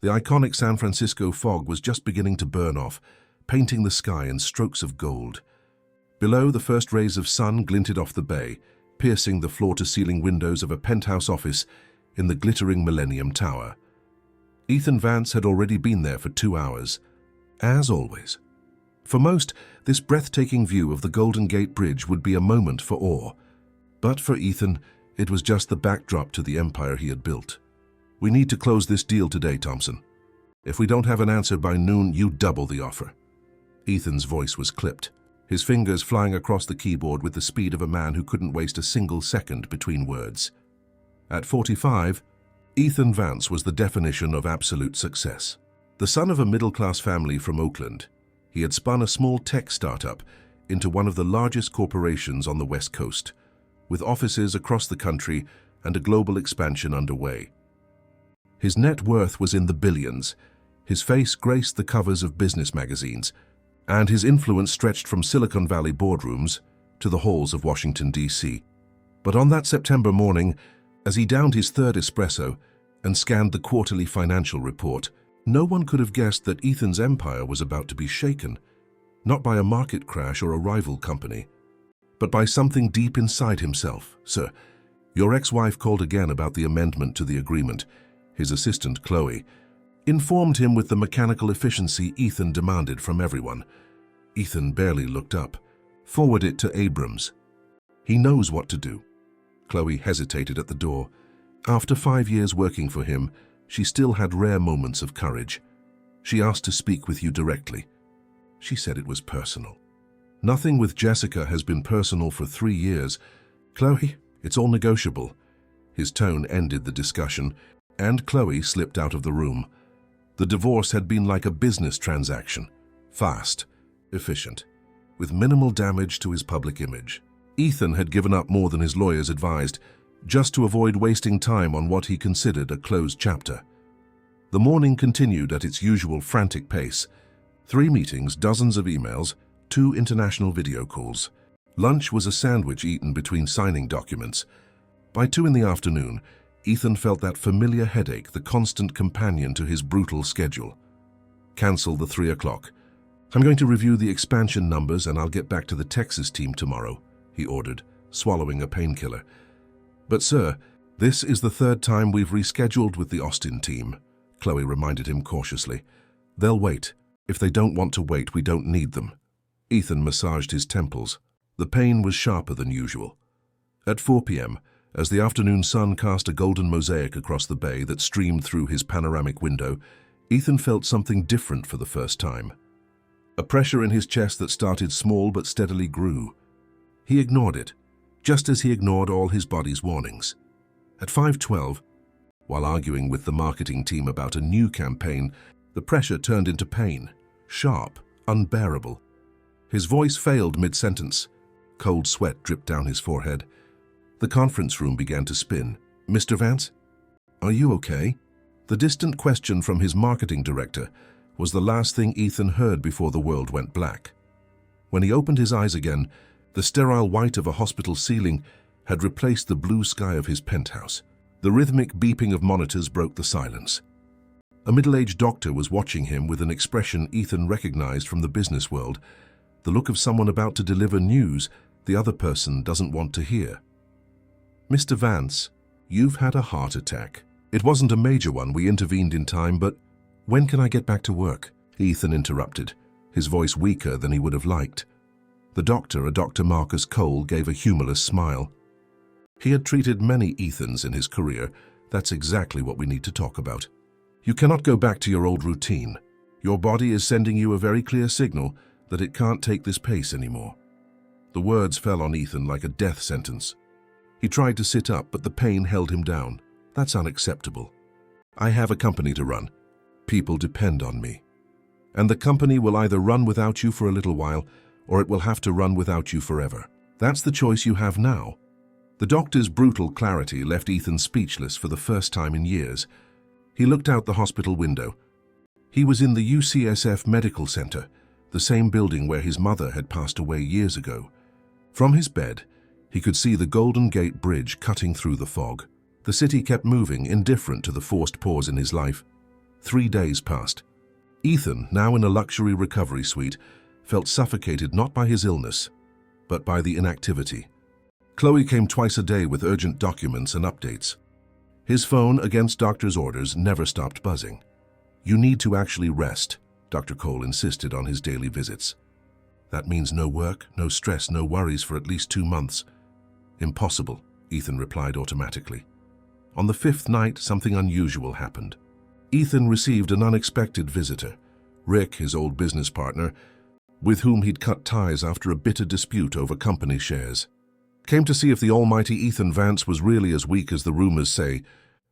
The iconic San Francisco fog was just beginning to burn off, painting the sky in strokes of gold. Below, the first rays of sun glinted off the bay, piercing the floor-to-ceiling windows of a penthouse office in the glittering Millennium Tower. Ethan Vance had already been there for 2 hours, as always. For most, this breathtaking view of the Golden Gate Bridge would be a moment for awe. But for Ethan, it was just the backdrop to the empire he had built. "We need to close this deal today, Thompson. If we don't have an answer by noon, you double the offer." Ethan's voice was clipped, his fingers flying across the keyboard with the speed of a man who couldn't waste a single second between words. At 45, Ethan Vance was the definition of absolute success. The son of a middle-class family from Oakland, he had spun a small tech startup into one of the largest corporations on the West Coast, with offices across the country and a global expansion underway. His net worth was in the billions, his face graced the covers of business magazines, and his influence stretched from Silicon Valley boardrooms to the halls of Washington, D.C. But on that September morning, as he downed his third espresso and scanned the quarterly financial report, no one could have guessed that Ethan's empire was about to be shaken, not by a market crash or a rival company, but by something deep inside himself. "Sir, your ex-wife called again about the amendment to the agreement," his assistant, Chloe, informed him with the mechanical efficiency Ethan demanded from everyone. Ethan barely looked up. "Forward it to Abrams. He knows what to do." Chloe hesitated at the door. After 5 years working for him, she still had rare moments of courage. "She asked to speak with you directly. She said it was personal." "Nothing with Jessica has been personal for 3 years. Chloe, it's all negotiable." His tone ended the discussion, and Chloe slipped out of the room. The divorce had been like a business transaction, fast, efficient, with minimal damage to his public image. Ethan had given up more than his lawyers advised, just to avoid wasting time on what he considered a closed chapter. The morning continued at its usual frantic pace. 3 meetings, dozens of emails, 2 international video calls. Lunch was a sandwich eaten between signing documents. By 2 in the afternoon, Ethan felt that familiar headache, the constant companion to his brutal schedule. "Cancel the 3 o'clock. I'm going to review the expansion numbers and I'll get back to the Texas team tomorrow," he ordered, swallowing a painkiller. "But sir, this is the 3rd time we've rescheduled with the Austin team," Chloe reminded him cautiously. "They'll wait. If they don't want to wait, we don't need them." Ethan massaged his temples. The pain was sharper than usual. At 4 p.m., as the afternoon sun cast a golden mosaic across the bay that streamed through his panoramic window, Ethan felt something different for the first time. A pressure in his chest that started small but steadily grew. He ignored it, just as he ignored all his body's warnings. At 5:12, while arguing with the marketing team about a new campaign, the pressure turned into pain, sharp, unbearable. His voice failed mid-sentence. Cold sweat dripped down his forehead. The conference room began to spin. "Mr. Vance? Are you okay?" The distant question from his marketing director was the last thing Ethan heard before the world went black. When he opened his eyes again, the sterile white of a hospital ceiling had replaced the blue sky of his penthouse. The rhythmic beeping of monitors broke the silence. A middle-aged doctor was watching him with an expression Ethan recognized from the business world, the look of someone about to deliver news the other person doesn't want to hear. "Mr. Vance, you've had a heart attack. It wasn't a major one, we intervened in time, but when can I get back to work?" Ethan interrupted, his voice weaker than he would have liked. The doctor, a Dr. Marcus Cole, gave a humorless smile. He had treated many Ethans in his career. "That's exactly what we need to talk about. You cannot go back to your old routine. Your body is sending you a very clear signal that it can't take this pace anymore." The words fell on Ethan like a death sentence. He tried to sit up, but the pain held him down. "That's unacceptable. I have a company to run. People depend on me. And the company will either run without you for a little while, or it will have to run without you forever. That's the choice you have now." The doctor's brutal clarity left Ethan speechless for the first time in years. He looked out the hospital window. He was in the UCSF Medical Center, the same building where his mother had passed away years ago. From his bed, he could see the Golden Gate Bridge cutting through the fog. The city kept moving, indifferent to the forced pause in his life. 3 days passed. Ethan, now in a luxury recovery suite, felt suffocated not by his illness, but by the inactivity. Chloe came twice a day with urgent documents and updates. His phone, against doctor's orders, never stopped buzzing. "You need to actually rest," Dr. Cole insisted on his daily visits. "That means no work, no stress, no worries for at least 2 months. "Impossible," Ethan replied automatically. On the 5th night, something unusual happened. Ethan received an unexpected visitor. Rick, his old business partner, with whom he'd cut ties after a bitter dispute over company shares. "Came to see if the almighty Ethan Vance was really as weak as the rumors say,"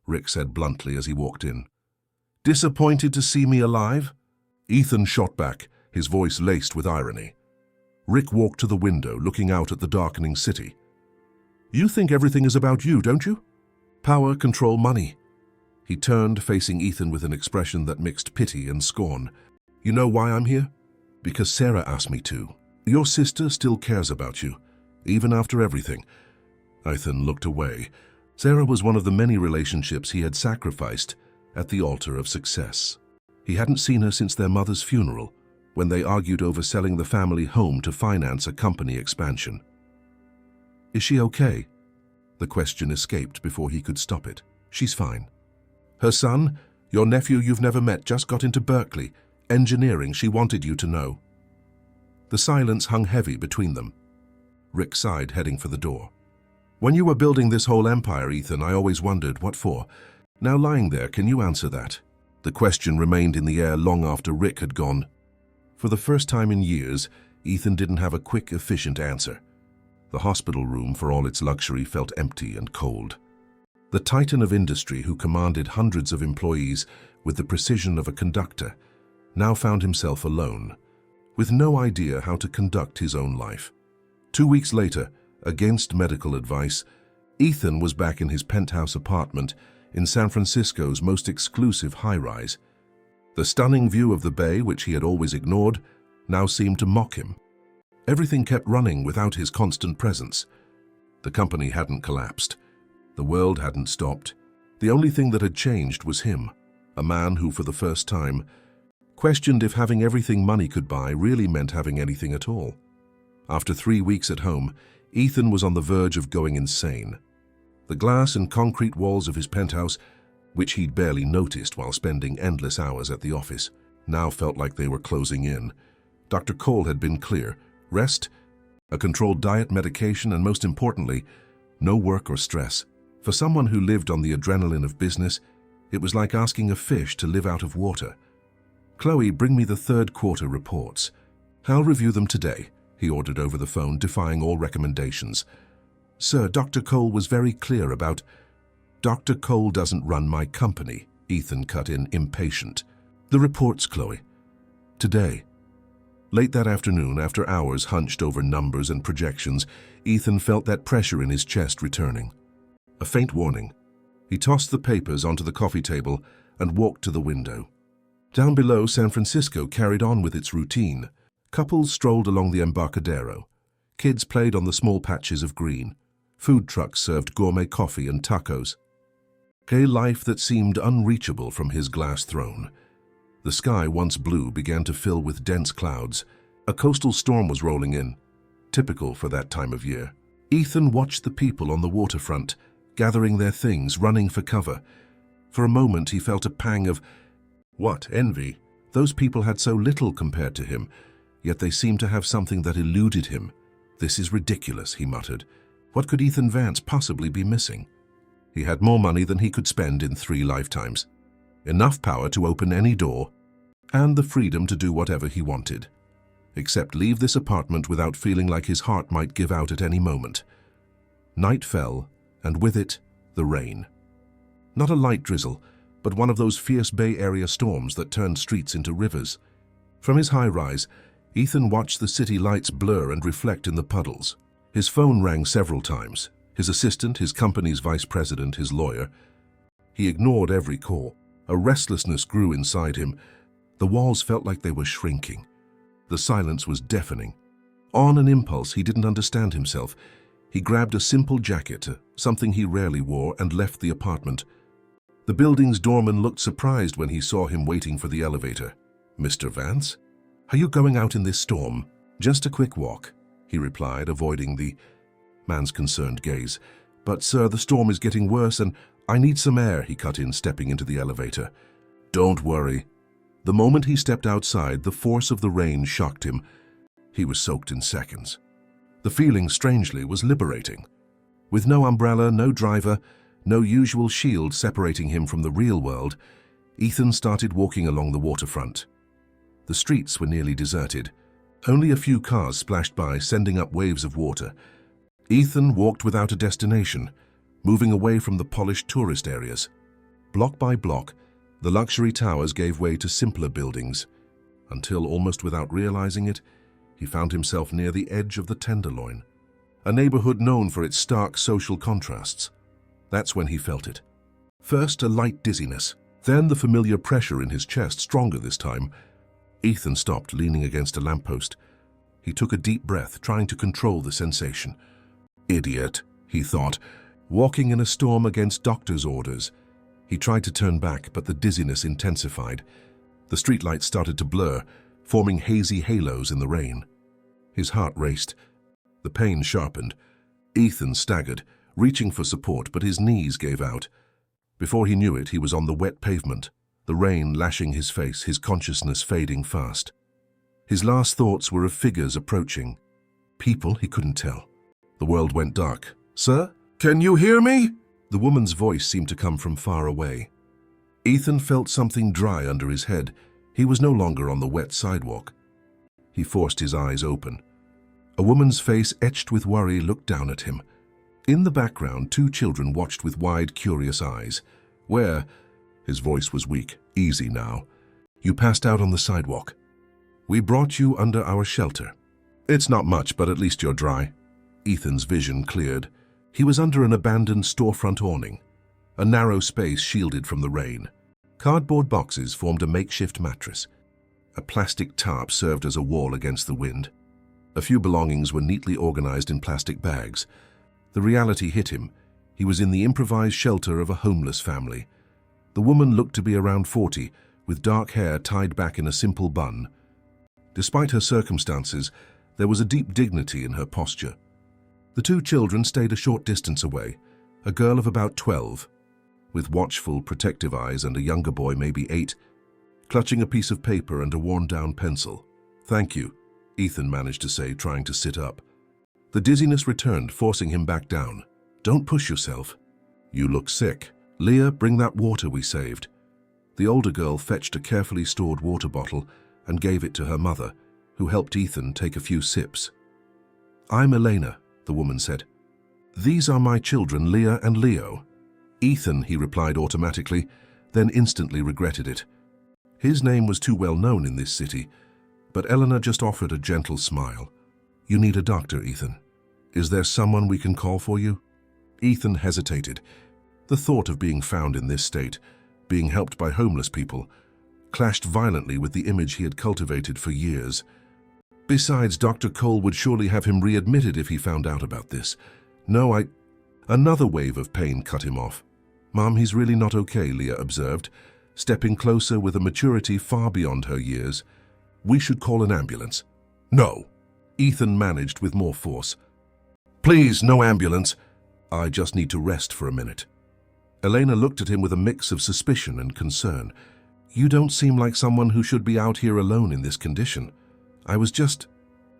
Rick said bluntly as he walked in. "Disappointed to see me alive?" Ethan shot back, his voice laced with irony. Rick walked to the window, looking out at the darkening city. "You think everything is about you, don't you? Power, control, money." He turned, facing Ethan with an expression that mixed pity and scorn. "You know why I'm here? Because Sarah asked me to. Your sister still cares about you, even after everything." Ethan looked away. Sarah was one of the many relationships he had sacrificed at the altar of success. He hadn't seen her since their mother's funeral, when they argued over selling the family home to finance a company expansion. "Is she okay?" The question escaped before he could stop it. "She's fine. Her son, your nephew you've never met, just got into Berkeley. Engineering, she wanted you to know." The silence hung heavy between them. Rick sighed, heading for the door. "When you were building this whole empire, Ethan, I always wondered, what for? Now lying there, can you answer that?" The question remained in the air long after Rick had gone. For the first time in years, Ethan didn't have a quick, efficient answer. The hospital room, for all its luxury, felt empty and cold. The titan of industry, who commanded hundreds of employees with the precision of a conductor, now found himself alone, with no idea how to conduct his own life. 2 weeks later, against medical advice, Ethan was back in his penthouse apartment in San Francisco's most exclusive high-rise. The stunning view of the bay, which he had always ignored, now seemed to mock him. Everything kept running without his constant presence. The company hadn't collapsed. The world hadn't stopped. The only thing that had changed was him, a man who, for the first time, questioned if having everything money could buy really meant having anything at all. After 3 weeks at home, Ethan was on the verge of going insane. The glass and concrete walls of his penthouse, which he'd barely noticed while spending endless hours at the office, now felt like they were closing in. Dr. Cole had been clear: rest, a controlled diet, medication, and most importantly, no work or stress. For someone who lived on the adrenaline of business, it was like asking a fish to live out of water. "Chloe, bring me the third-quarter reports. I'll review them today," he ordered over the phone, defying all recommendations. "Sir, Dr. Cole was very clear about—" "Dr. Cole doesn't run my company," Ethan cut in, impatient. "The reports, Chloe. Today." Late that afternoon, after hours hunched over numbers and projections, Ethan felt that pressure in his chest returning. A faint warning. He tossed the papers onto the coffee table and walked to the window. Down below, San Francisco carried on with its routine. Couples strolled along the Embarcadero. Kids played on the small patches of green. Food trucks served gourmet coffee and tacos. A life that seemed unreachable from his glass throne. The sky, once blue, began to fill with dense clouds. A coastal storm was rolling in, typical for that time of year. Ethan watched the people on the waterfront, gathering their things, running for cover. For a moment he felt a pang of, envy. Those people had so little compared to him, yet they seemed to have something that eluded him. "This is ridiculous," he muttered. What could Ethan Vance possibly be missing? He had more money than he could spend in 3 lifetimes. Enough power to open any door, and the freedom to do whatever he wanted. Except leave this apartment without feeling like his heart might give out at any moment. Night fell, and with it, the rain. Not a light drizzle, but one of those fierce Bay Area storms that turned streets into rivers. From his high-rise, Ethan watched the city lights blur and reflect in the puddles. His phone rang several times. His assistant, his company's vice president, his lawyer. He ignored every call. A restlessness grew inside him. The walls felt like they were shrinking. The silence was deafening. On an impulse, he didn't understand himself. He grabbed a simple jacket, something he rarely wore, and left the apartment. The building's doorman looked surprised when he saw him waiting for the elevator. "Mr. Vance? Are you going out in this storm?" "Just a quick walk," he replied, avoiding the man's concerned gaze. "But, sir, the storm is getting worse and I need some air," he cut in, stepping into the elevator. "Don't worry." The moment he stepped outside, the force of the rain shocked him. He was soaked in seconds. The feeling, strangely, was liberating. With no umbrella, no driver, no usual shield separating him from the real world, Ethan started walking along the waterfront. The streets were nearly deserted. Only a few cars splashed by, sending up waves of water. Ethan walked without a destination, moving away from the polished tourist areas. Block by block, the luxury towers gave way to simpler buildings, until, almost without realizing it, he found himself near the edge of the Tenderloin, a neighborhood known for its stark social contrasts. That's when he felt it. First, a light dizziness, then the familiar pressure in his chest, stronger this time. Ethan stopped, leaning against a lamppost. He took a deep breath, trying to control the sensation. "Idiot," he thought, walking in a storm against doctor's orders. He tried to turn back, but the dizziness intensified. The streetlights started to blur, forming hazy halos in the rain. His heart raced. The pain sharpened. Ethan staggered, reaching for support, but his knees gave out. Before he knew it, he was on the wet pavement, the rain lashing his face, his consciousness fading fast. His last thoughts were of figures approaching. People, he couldn't tell. The world went dark. "Sir, can you hear me?" The woman's voice seemed to come from far away. Ethan felt something dry under his head. He was no longer on the wet sidewalk. He forced his eyes open. A woman's face, etched with worry, looked down at him. In the background, two children watched with wide, curious eyes. "Where?" His voice was weak. "Easy now. You passed out on the sidewalk. We brought you under our shelter. It's not much, but at least you're dry." Ethan's vision cleared. He was under an abandoned storefront awning, a narrow space shielded from the rain. Cardboard boxes formed a makeshift mattress. A plastic tarp served as a wall against the wind. A few belongings were neatly organized in plastic bags. The reality hit him. He was in the improvised shelter of a homeless family. The woman looked to be around 40, with dark hair tied back in a simple bun. Despite her circumstances, there was a deep dignity in her posture. The two children stayed a short distance away, a girl of about 12, with watchful, protective eyes, and a younger boy, maybe 8, clutching a piece of paper and a worn-down pencil. "Thank you," Ethan managed to say, trying to sit up. The dizziness returned, forcing him back down. "Don't push yourself. You look sick. Leah, bring that water we saved." The older girl fetched a carefully stored water bottle and gave it to her mother, who helped Ethan take a few sips. "I'm Elena," the woman said. "These are my children, Leah and Leo." "Ethan," he replied automatically, then instantly regretted it. His name was too well known in this city, but Eleanor just offered a gentle smile. "You need a doctor, Ethan. Is there someone we can call for you?" Ethan hesitated. The thought of being found in this state, being helped by homeless people, clashed violently with the image he had cultivated for years. Besides, Dr. Cole would surely have him readmitted if he found out about this. "No, Another wave of pain cut him off. "Mom, he's really not okay," Leah observed, stepping closer with a maturity far beyond her years. "We should call an ambulance." "No," Ethan managed with more force. "Please, no ambulance. I just need to rest for a minute." Elena looked at him with a mix of suspicion and concern. "You don't seem like someone who should be out here alone in this condition. I was just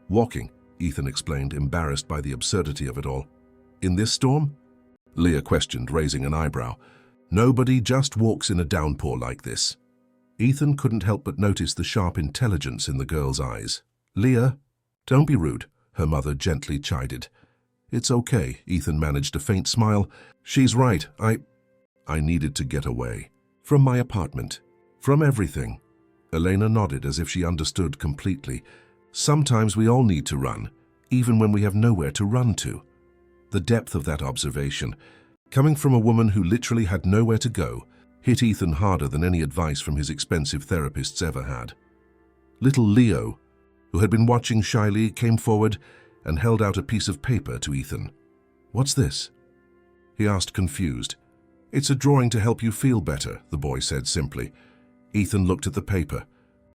walking," Ethan explained, embarrassed by the absurdity of it all. "In this storm?" Leah questioned, raising an eyebrow. "Nobody just walks in a downpour like this." Ethan couldn't help but notice the sharp intelligence in the girl's eyes. "Leah, don't be rude," her mother gently chided. "It's okay," Ethan managed a faint smile. "She's right. I needed to get away. From my apartment. From everything." Elena nodded as if she understood completely. "Sometimes we all need to run, even when we have nowhere to run to." The depth of that observation, coming from a woman who literally had nowhere to go, hit Ethan harder than any advice from his expensive therapists ever had. Little Leo, who had been watching shyly, came forward and held out a piece of paper to Ethan. "What's this?" he asked, confused. "It's a drawing to help you feel better," the boy said simply. Ethan looked at the paper.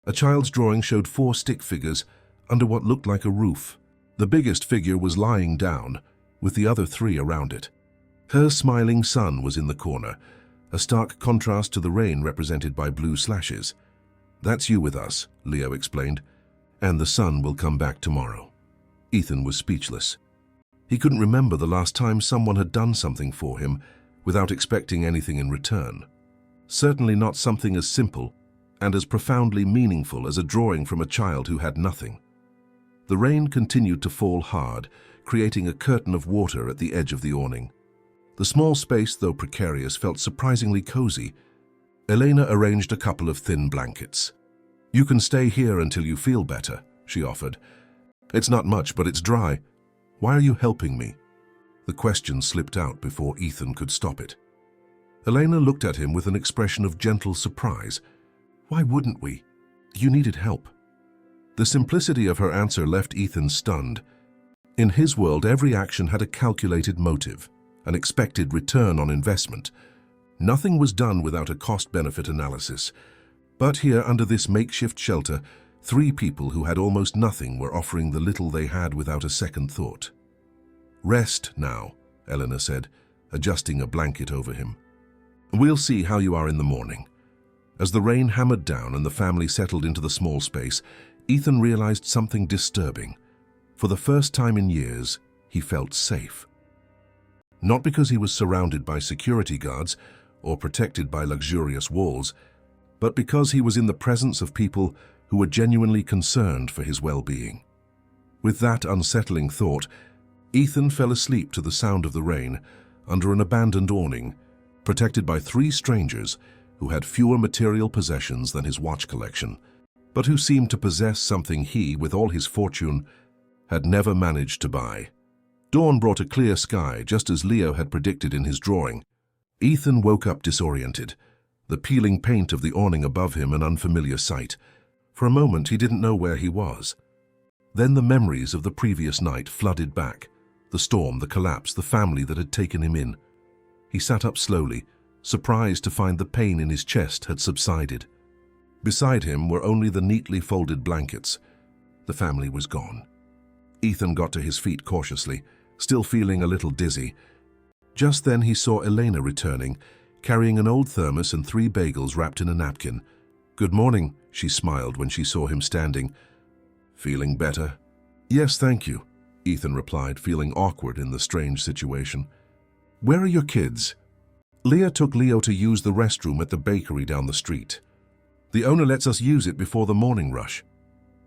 A child's drawing showed 4 stick figures under what looked like a roof. The biggest figure was lying down, with the other 3 around it. Her smiling son was in the corner, a stark contrast to the rain represented by blue slashes. "That's you with us," Leo explained, "and the sun will come back tomorrow." Ethan was speechless. He couldn't remember the last time someone had done something for him without expecting anything in return. Certainly not something as simple and as profoundly meaningful as a drawing from a child who had nothing. The rain continued to fall hard, creating a curtain of water at the edge of the awning. The small space, though precarious, felt surprisingly cozy. Elena arranged a couple of thin blankets. "You can stay here until you feel better," she offered. "It's not much, but it's dry. Why are you helping me?" The question slipped out before Ethan could stop it. Elena looked at him with an expression of gentle surprise. "Why wouldn't we? You needed help." The simplicity of her answer left Ethan stunned. In his world, every action had a calculated motive, an expected return on investment. Nothing was done without a cost-benefit analysis. But here, under this makeshift shelter, 3 people who had almost nothing were offering the little they had without a second thought. "Rest now," Eleanor said, adjusting a blanket over him. "We'll see how you are in the morning." As the rain hammered down and the family settled into the small space, Ethan realized something disturbing. For the first time in years, he felt safe. Not because he was surrounded by security guards or protected by luxurious walls, but because he was in the presence of people who were genuinely concerned for his well-being. With that unsettling thought, Ethan fell asleep to the sound of the rain under an abandoned awning, protected by 3 strangers who had fewer material possessions than his watch collection, but who seemed to possess something he, with all his fortune, had never managed to buy. Dawn brought a clear sky, just as Leo had predicted in his drawing. Ethan woke up disoriented, the peeling paint of the awning above him an unfamiliar sight. For a moment, he didn't know where he was. Then the memories of the previous night flooded back. The storm, the collapse, the family that had taken him in. He sat up slowly, surprised to find the pain in his chest had subsided. Beside him were only the neatly folded blankets. The family was gone. Ethan got to his feet cautiously, still feeling a little dizzy. Just then he saw Elena returning, carrying an old thermos and 3 bagels wrapped in a napkin. "Good morning," she smiled when she saw him standing. "Feeling better?" "Yes, thank you," Ethan replied, feeling awkward in the strange situation. "Where are your kids?" "Leah took Leo to use the restroom at the bakery down the street. The owner lets us use it before the morning rush."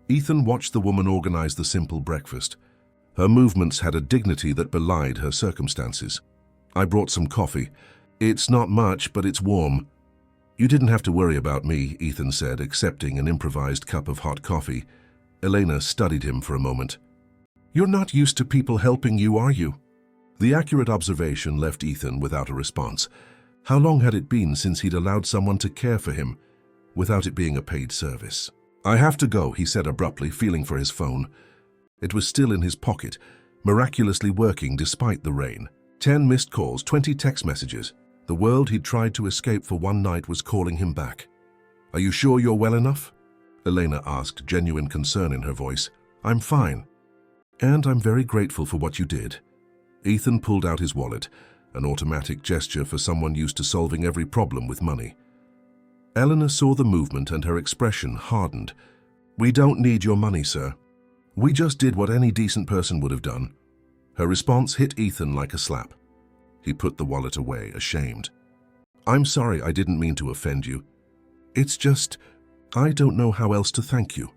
Ethan watched the woman organize the simple breakfast. Her movements had a dignity that belied her circumstances. "I brought some coffee. It's not much, but it's warm." "You didn't have to worry about me," Ethan said, accepting an improvised cup of hot coffee. Elena studied him for a moment. "You're not used to people helping you, are you?" The accurate observation left Ethan without a response. How long had it been since he'd allowed someone to care for him without it being a paid service? "I have to go," he said abruptly, feeling for his phone. It was still in his pocket, miraculously working despite the rain. 10 missed calls, 20 text messages. The world he'd tried to escape for one night was calling him back. "Are you sure you're well enough?" Elena asked, genuine concern in her voice. "I'm fine. And I'm very grateful for what you did." Ethan pulled out his wallet, an automatic gesture for someone used to solving every problem with money. Eleanor saw the movement and her expression hardened. "We don't need your money, sir. We just did what any decent person would have done." Her response hit Ethan like a slap. He put the wallet away, ashamed. "I'm sorry, I didn't mean to offend you. It's just, I don't know how else to thank you."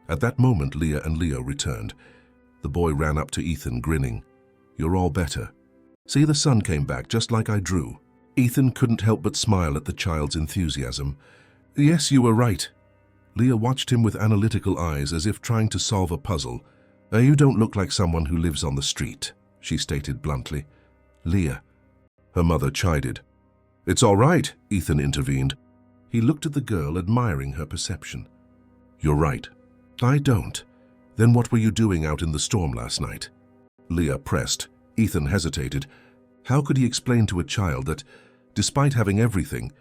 At that moment, Leah and Leo returned. The boy ran up to Ethan, grinning. "You're all better. See, the sun came back just like I drew." Ethan couldn't help but smile at the child's enthusiasm. "Yes, you were right." Leah watched him with analytical eyes as if trying to solve a puzzle. "You don't look like someone who lives on the street," she stated bluntly. "Leah," her mother chided. "It's all right," Ethan intervened. He looked at the girl, admiring her perception. "You're right." "I don't. Then what were you doing out in the storm last night?" Leah pressed. Ethan hesitated. How could he explain to a child that, Despite having everything,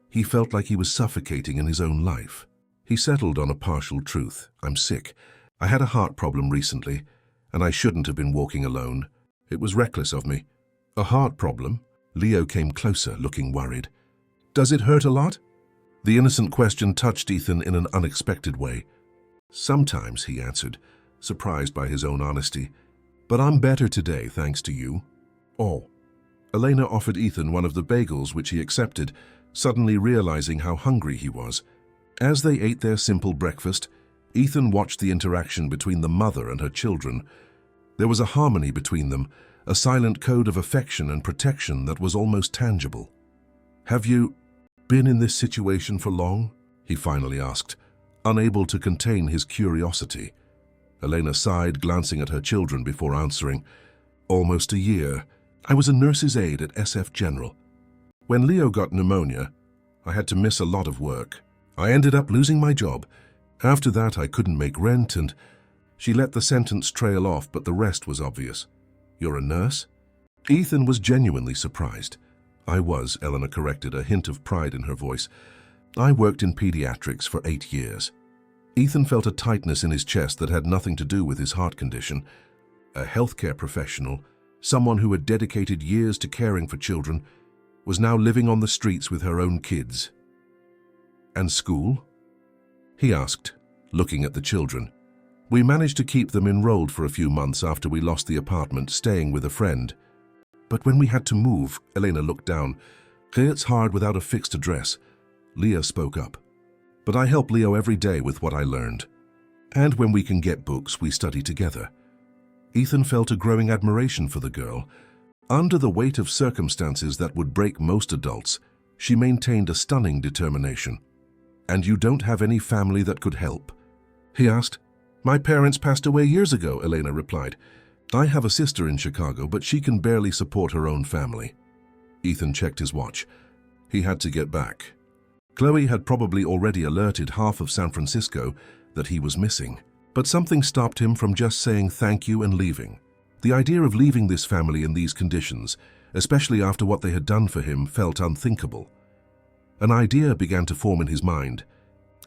he felt like he was suffocating in his own life. He settled on a partial truth. I'm sick. I had a heart problem recently, and I shouldn't have been walking alone. It was reckless of me. A heart problem? Leo came closer, looking worried. Does it hurt a lot? The innocent question touched Ethan in an unexpected way. Sometimes, he answered, surprised by his own honesty. But I'm better today, thanks to you. Oh. Elena offered Ethan one of the bagels, which he accepted, suddenly realizing how hungry he was. As they ate their simple breakfast, Ethan watched the interaction between the mother and her children. There was a harmony between them, a silent code of affection and protection that was almost tangible. Have you been in this situation for long? He finally asked, unable to contain his curiosity. Elena sighed, glancing at her children before answering. Almost a year. I was a nurse's aide at SF General. When Leo got pneumonia, I had to miss a lot of work. I ended up losing my job. After that, I couldn't make rent, and she let the sentence trail off, but the rest was obvious. You're a nurse? Ethan was genuinely surprised. I was, Eleanor corrected, a hint of pride in her voice. I worked in pediatrics for 8 years. Ethan felt a tightness in his chest that had nothing to do with his heart condition. A healthcare professional, someone who had dedicated years to caring for children, was now living on the streets with her own kids. And school? He asked, looking at the children. We managed to keep them enrolled for a few months after we lost the apartment, staying with a friend. But when we had to move, Elena looked down. It's hard without a fixed address. Leah spoke up. But I help Leo every day with what I learned. And when we can get books, we study together. Ethan felt a growing admiration for the girl. Under the weight of circumstances that would break most adults, she maintained a stunning determination. And you don't have any family that could help? He asked. My parents passed away years ago, Elena replied. I have a sister in Chicago, but she can barely support her own family. Ethan checked his watch. He had to get back. Chloe had probably already alerted half of San Francisco that he was missing, but something stopped him from just saying thank you and leaving. The idea of leaving this family in these conditions, especially after what they had done for him, felt unthinkable. An idea began to form in his mind.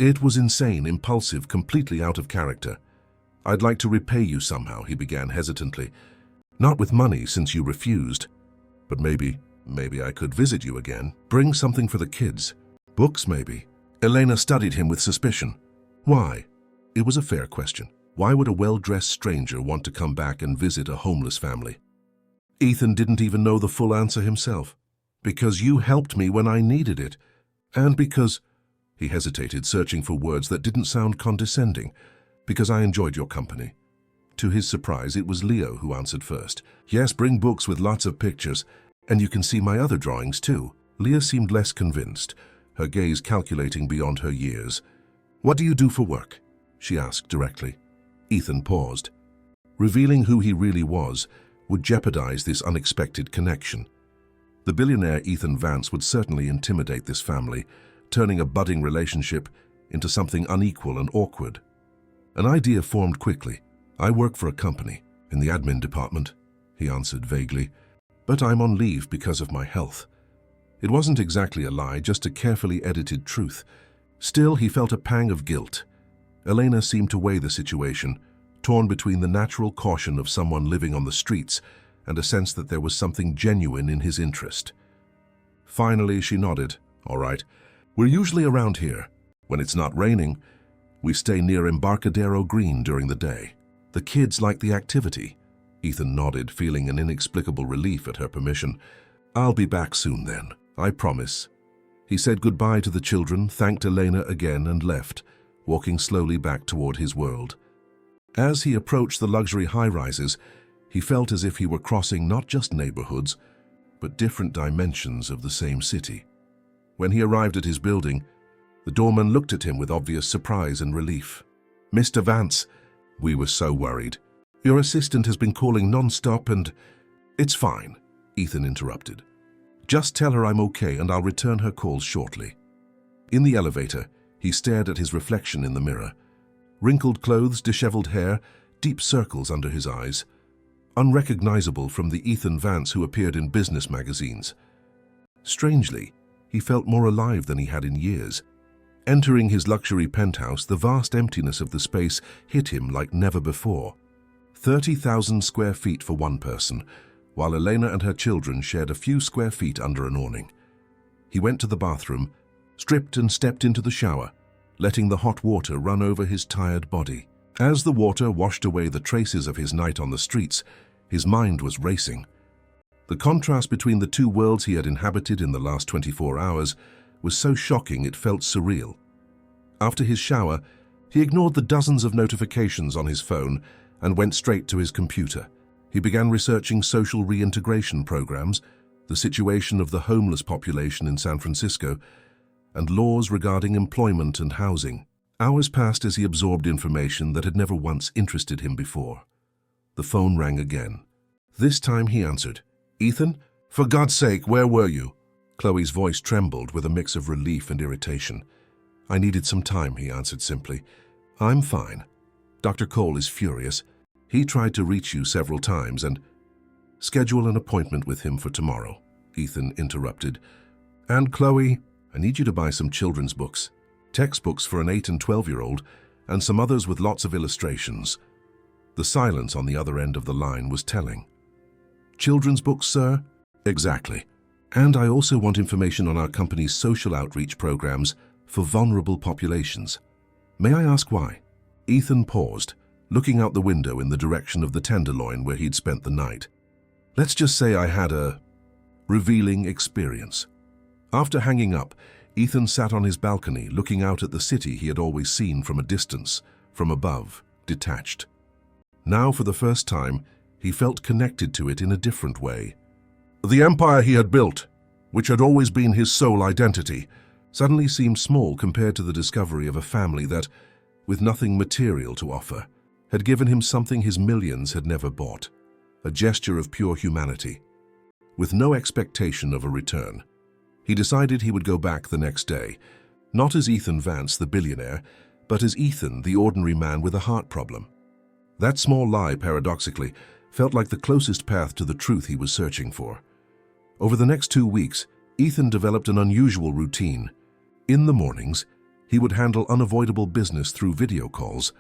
It was insane, impulsive, completely out of character. I'd like to repay you somehow, he began hesitantly. Not with money, since you refused. But maybe I could visit you again. Bring something for the kids. Books, maybe. Elena studied him with suspicion. Why? It was a fair question. Why would a well-dressed stranger want to come back and visit a homeless family? Ethan didn't even know the full answer himself. Because you helped me when I needed it. And because... He hesitated, searching for words that didn't sound condescending. Because I enjoyed your company. To his surprise, it was Leo who answered first. Yes, bring books with lots of pictures. And you can see my other drawings too. Leah seemed less convinced, her gaze calculating beyond her years. What do you do for work? She asked directly. Ethan paused. Revealing who he really was would jeopardize this unexpected connection. The billionaire Ethan Vance would certainly intimidate this family, turning a budding relationship into something unequal and awkward. An idea formed quickly. I work for a company, in the admin department, he answered vaguely. But I'm on leave because of my health. It wasn't exactly a lie, just a carefully edited truth. Still, he felt a pang of guilt. Elena seemed to weigh the situation, torn between the natural caution of someone living on the streets and a sense that there was something genuine in his interest. Finally, she nodded. All right. We're usually around here. When it's not raining, we stay near Embarcadero Green during the day. The kids like the activity. Ethan nodded, feeling an inexplicable relief at her permission. I'll be back soon then, I promise. He said goodbye to the children, thanked Elena again and left, walking slowly back toward his world. As he approached the luxury high-rises, he felt as if he were crossing not just neighborhoods, but different dimensions of the same city. When he arrived at his building, the doorman looked at him with obvious surprise and relief. Mr. Vance, we were so worried. Your assistant has been calling non-stop and... It's fine, Ethan interrupted. Just tell her I'm okay and I'll return her calls shortly. In the elevator, he stared at his reflection in the mirror. Wrinkled clothes, disheveled hair, deep circles under his eyes. Unrecognizable from the Ethan Vance who appeared in business magazines. Strangely, he felt more alive than he had in years. Entering his luxury penthouse, the vast emptiness of the space hit him like never before. 30,000 square feet for one person, while Elena and her children shared a few square feet under an awning. He went to the bathroom, stripped and stepped into the shower, letting the hot water run over his tired body. As the water washed away the traces of his night on the streets, his mind was racing. The contrast between the two worlds he had inhabited in the last 24 hours was so shocking it felt surreal. After his shower, he ignored the dozens of notifications on his phone and went straight to his computer. He began researching social reintegration programs, the situation of the homeless population in San Francisco, and laws regarding employment and housing. Hours passed as he absorbed information that had never once interested him before. The phone rang again. This time he answered. "Ethan? For God's sake, where were you?" Chloe's voice trembled with a mix of relief and irritation. "I needed some time," he answered simply. "I'm fine. Dr. Cole is furious. He tried to reach you several times and—" "Schedule an appointment with him for tomorrow," Ethan interrupted. "And Chloe, I need you to buy some children's books. Textbooks for an 8 and 12-year-old, and some others with lots of illustrations." The silence on the other end of the line was telling. "Children's books, sir?" "Exactly. And I also want information on our company's social outreach programs for vulnerable populations." "May I ask why?" Ethan paused, looking out the window in the direction of the Tenderloin where he'd spent the night. "Let's just say I had a revealing experience." After hanging up, Ethan sat on his balcony looking out at the city he had always seen from a distance, from above, detached. Now, for the first time, he felt connected to it in a different way. The empire he had built, which had always been his sole identity, suddenly seemed small compared to the discovery of a family that, with nothing material to offer, had given him something his millions had never bought, a gesture of pure humanity. With no expectation of a return, he decided he would go back the next day, not as Ethan Vance, the billionaire, but as Ethan, the ordinary man with a heart problem. That small lie, paradoxically, felt like the closest path to the truth he was searching for. Over the next 2 weeks, Ethan developed an unusual routine. In the mornings, he would handle unavoidable business through video calls,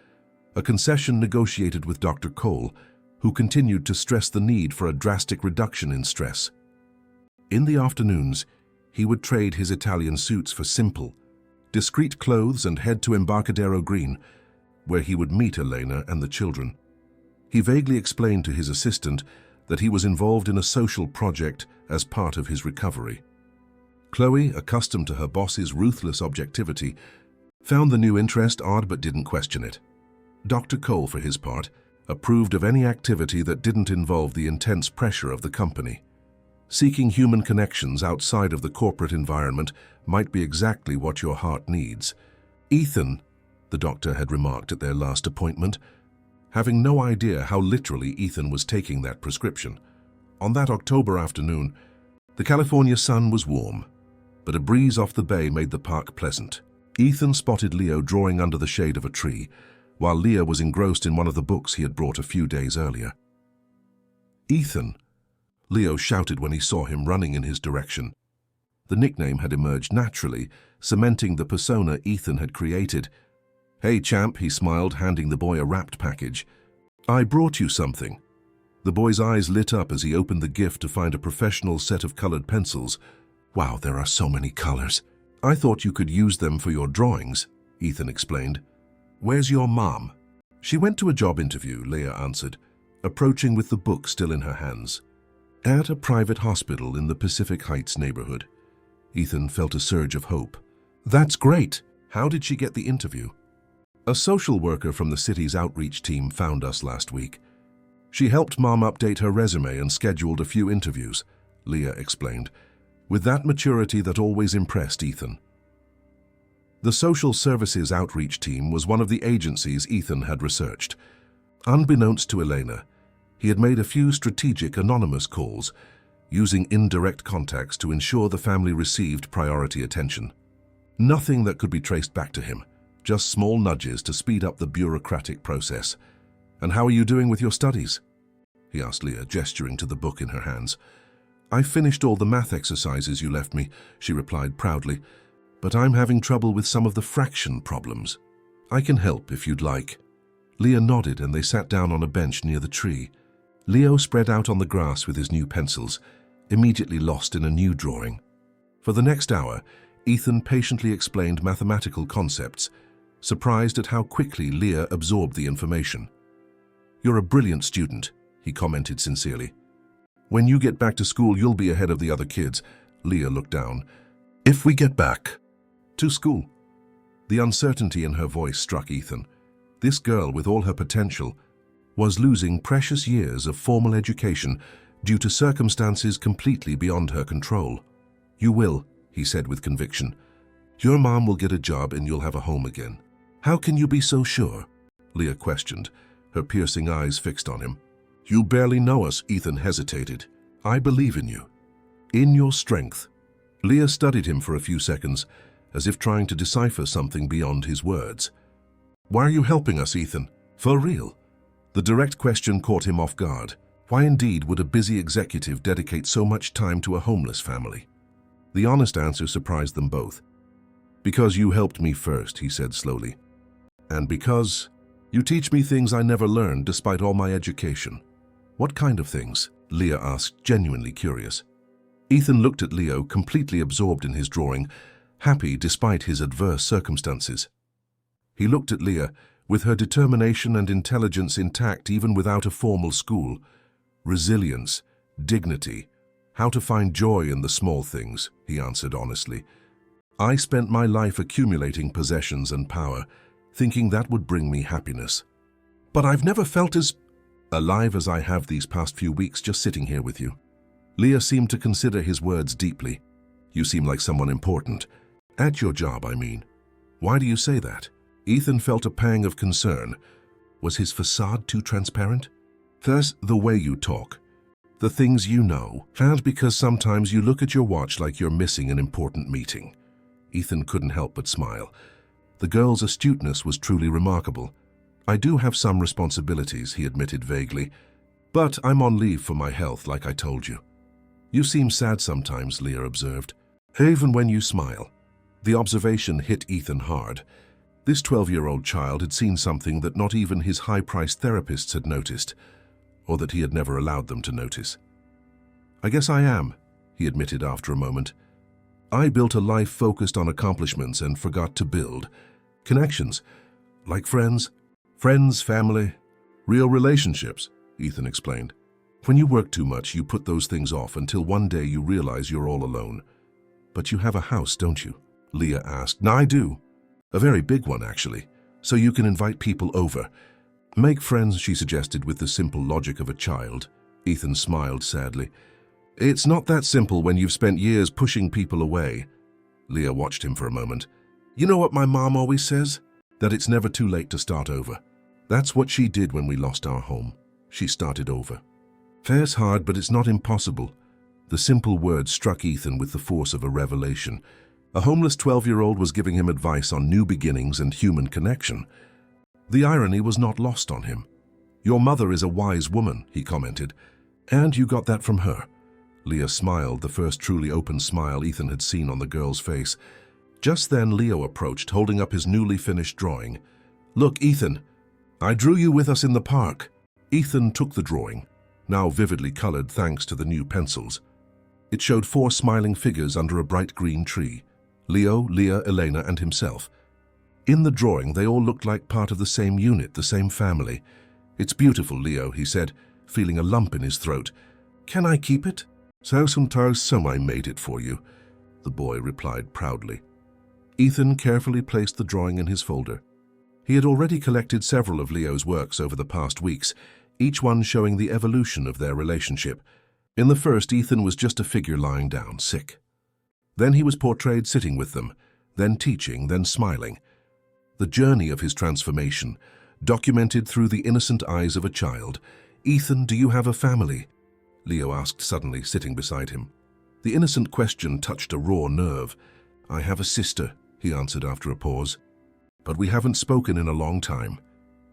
a concession negotiated with Dr. Cole, who continued to stress the need for a drastic reduction in stress. In the afternoons, he would trade his Italian suits for simple, discreet clothes and head to Embarcadero Green, where he would meet Elena and the children. He vaguely explained to his assistant that he was involved in a social project as part of his recovery. Chloe, accustomed to her boss's ruthless objectivity, found the new interest odd but didn't question it. Dr. Cole, for his part, approved of any activity that didn't involve the intense pressure of the company. Seeking human connections outside of the corporate environment might be exactly what your heart needs. Ethan, the doctor had remarked at their last appointment, having no idea how literally Ethan was taking that prescription. On that October afternoon, the California sun was warm, but a breeze off the bay made the park pleasant. Ethan spotted Leo drawing under the shade of a tree, while Leah was engrossed in one of the books he had brought a few days earlier. "Ethan!" Leo shouted when he saw him running in his direction. The nickname had emerged naturally, cementing the persona Ethan had created. "Hey, champ," he smiled, handing the boy a wrapped package. "I brought you something." The boy's eyes lit up as he opened the gift to find a professional set of colored pencils. "Wow, there are so many colors. I thought you could use them for your drawings," Ethan explained. "Where's your mom?" "She went to a job interview," Leah answered, approaching with the book still in her hands. "At a private hospital in the Pacific Heights neighborhood." Ethan felt a surge of hope. "That's great! How did she get the interview?" "A social worker from the city's outreach team found us last week. She helped Mom update her resume and scheduled a few interviews," Leah explained, with that maturity that always impressed Ethan. The social services outreach team was one of the agencies Ethan had researched. Unbeknownst to Elena, he had made a few strategic anonymous calls, using indirect contacts to ensure the family received priority attention. Nothing that could be traced back to him, just small nudges to speed up the bureaucratic process. "And how are you doing with your studies?" he asked Leah, gesturing to the book in her hands. "I finished all the math exercises you left me," she replied proudly, "but I'm having trouble with some of the fraction problems. I can help if you'd like." Leah nodded and they sat down on a bench near the tree. Leo spread out on the grass with his new pencils, immediately lost in a new drawing. For the next hour, Ethan patiently explained mathematical concepts, surprised at how quickly Leah absorbed the information. "You're a brilliant student," he commented sincerely. "When you get back to school, you'll be ahead of the other kids." Leah looked down. "If we get back to school." The uncertainty in her voice struck Ethan. This girl, with all her potential, was losing precious years of formal education due to circumstances completely beyond her control. "You will," he said with conviction. "Your mom will get a job and you'll have a home again." "How can you be so sure?" Leah questioned, her piercing eyes fixed on him. "You barely know us," Ethan hesitated. "I believe in you. In your strength." Leah studied him for a few seconds, as if trying to decipher something beyond his words. "Why are you helping us, Ethan? For real?" The direct question caught him off guard. Why indeed would a busy executive dedicate so much time to a homeless family? The honest answer surprised them both. "Because you helped me first," he said slowly. "And because you teach me things I never learned despite all my education." "What kind of things?" Leah asked, genuinely curious. Ethan looked at Leo, completely absorbed in his drawing, happy despite his adverse circumstances. He looked at Leah, with her determination and intelligence intact even without a formal school. Resilience, dignity, how to find joy in the small things, he answered honestly. "I spent my life accumulating possessions and power, thinking that would bring me happiness. But I've never felt as alive as I have these past few weeks just sitting here with you." Leah seemed to consider his words deeply. "You seem like someone important. At your job, I mean." "Why do you say that?" Ethan felt a pang of concern. Was his facade too transparent? "There's the way you talk, the things you know, and because sometimes you look at your watch like you're missing an important meeting." Ethan couldn't help but smile. The girl's astuteness was truly remarkable. "I do have some responsibilities," he admitted vaguely, "but I'm on leave for my health, like I told you." "You seem sad sometimes," Leah observed, "even when you smile." The observation hit Ethan hard. This 12-year-old child had seen something that not even his high-priced therapists had noticed, or that he had never allowed them to notice. "I guess I am," he admitted after a moment. "I built a life focused on accomplishments and forgot to build connections, like friends, family, real relationships," Ethan explained. "When you work too much, you put those things off until one day you realize you're all alone." "But you have a house, don't you?" Leah asked. "I do. A very big one, actually, so you can invite people over. Make friends," she suggested with the simple logic of a child. Ethan smiled sadly. "It's not that simple when you've spent years pushing people away." Leah watched him for a moment. "You know what my mom always says? That it's never too late to start over. That's what she did when we lost our home. She started over." "Fair's hard, but it's not impossible." The simple words struck Ethan with the force of a revelation. A homeless 12-year-old was giving him advice on new beginnings and human connection. The irony was not lost on him. "Your mother is a wise woman," he commented. "And you got that from her." Leah smiled, the first truly open smile Ethan had seen on the girl's face. Just then Leo approached, holding up his newly finished drawing. "Look, Ethan, I drew you with us in the park." Ethan took the drawing, now vividly colored thanks to the new pencils. It showed 4 smiling figures under a bright green tree: Leo, Leah, Elena, and himself. In the drawing, they all looked like part of the same unit, the same family. "It's beautiful, Leo," he said, feeling a lump in his throat. "Can I keep it?" "So I made it for you," the boy replied proudly. Ethan carefully placed the drawing in his folder. He had already collected several of Leo's works over the past weeks, each one showing the evolution of their relationship. In the first, Ethan was just a figure lying down, sick. Then he was portrayed sitting with them, then teaching, then smiling. The journey of his transformation, documented through the innocent eyes of a child. "Ethan, do you have a family?" Leo asked suddenly, sitting beside him. The innocent question touched a raw nerve. "I have a sister," he answered after a pause. "But we haven't spoken in a long time."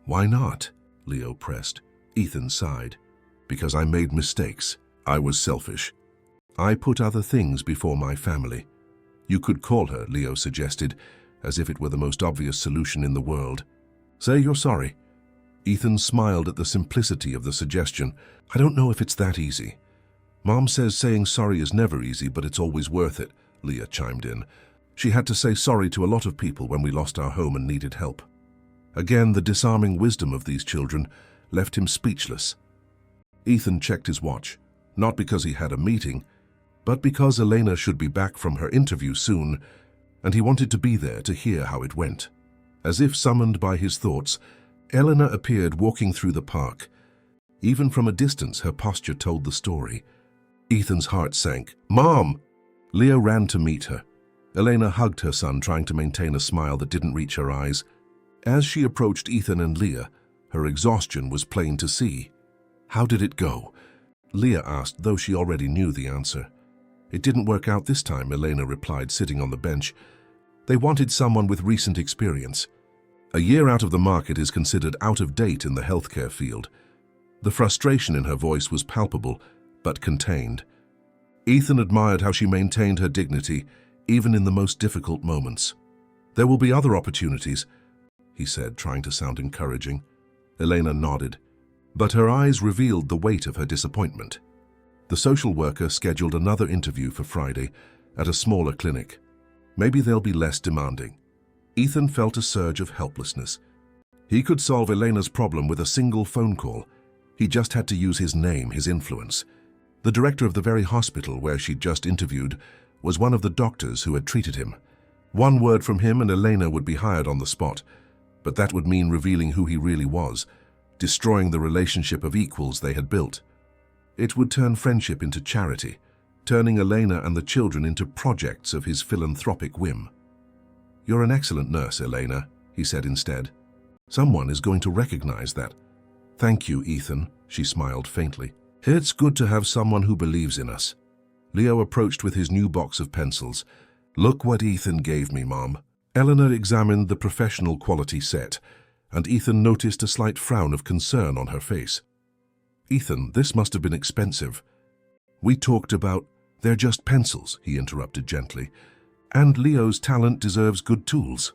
"Why not?" Leo pressed. Ethan sighed. "Because I made mistakes. I was selfish. I put other things before my family. You could call her, Leo suggested, as if it were the most obvious solution in the world. Say you're sorry. Ethan smiled at the simplicity of the suggestion. I don't know if it's that easy. Mom says saying sorry is never easy, but it's always worth it, Leah chimed in. She had to say sorry to a lot of people when we lost our home and needed help. Again, the disarming wisdom of these children left him speechless. Ethan checked his watch, not because he had a meeting, but because Elena should be back from her interview soon, and he wanted to be there to hear how it went. As if summoned by his thoughts, Elena appeared walking through the park. Even from a distance, her posture told the story. Ethan's heart sank. Mom! Leo ran to meet her. Elena hugged her son, trying to maintain a smile that didn't reach her eyes. As she approached Ethan and Leah, her exhaustion was plain to see. How did it go? Leah asked, though she already knew the answer. It didn't work out this time, Elena replied, sitting on the bench. They wanted someone with recent experience. A year out of the market is considered out of date in the healthcare field. The frustration in her voice was palpable, but contained. Ethan admired how she maintained her dignity, even in the most difficult moments. There will be other opportunities, he said, trying to sound encouraging. Elena nodded, but her eyes revealed the weight of her disappointment. The social worker scheduled another interview for Friday at a smaller clinic. Maybe they'll be less demanding. Ethan felt a surge of helplessness. He could solve Elena's problem with a single phone call. He just had to use his name, his influence. The director of the very hospital where she'd just interviewed was one of the doctors who had treated him. One word from him and Elena would be hired on the spot, but that would mean revealing who he really was, destroying the relationship of equals they had built. It would turn friendship into charity, turning Elena and the children into projects of his philanthropic whim. You're an excellent nurse, Elena, he said instead. Someone is going to recognize that. Thank you, Ethan, she smiled faintly. It's good to have someone who believes in us. Leo approached with his new box of pencils. Look what Ethan gave me, Mom. Eleanor examined the professional quality set, and Ethan noticed a slight frown of concern on her face. Ethan, this must have been expensive. We talked about... They're just pencils, he interrupted gently. And Leo's talent deserves good tools.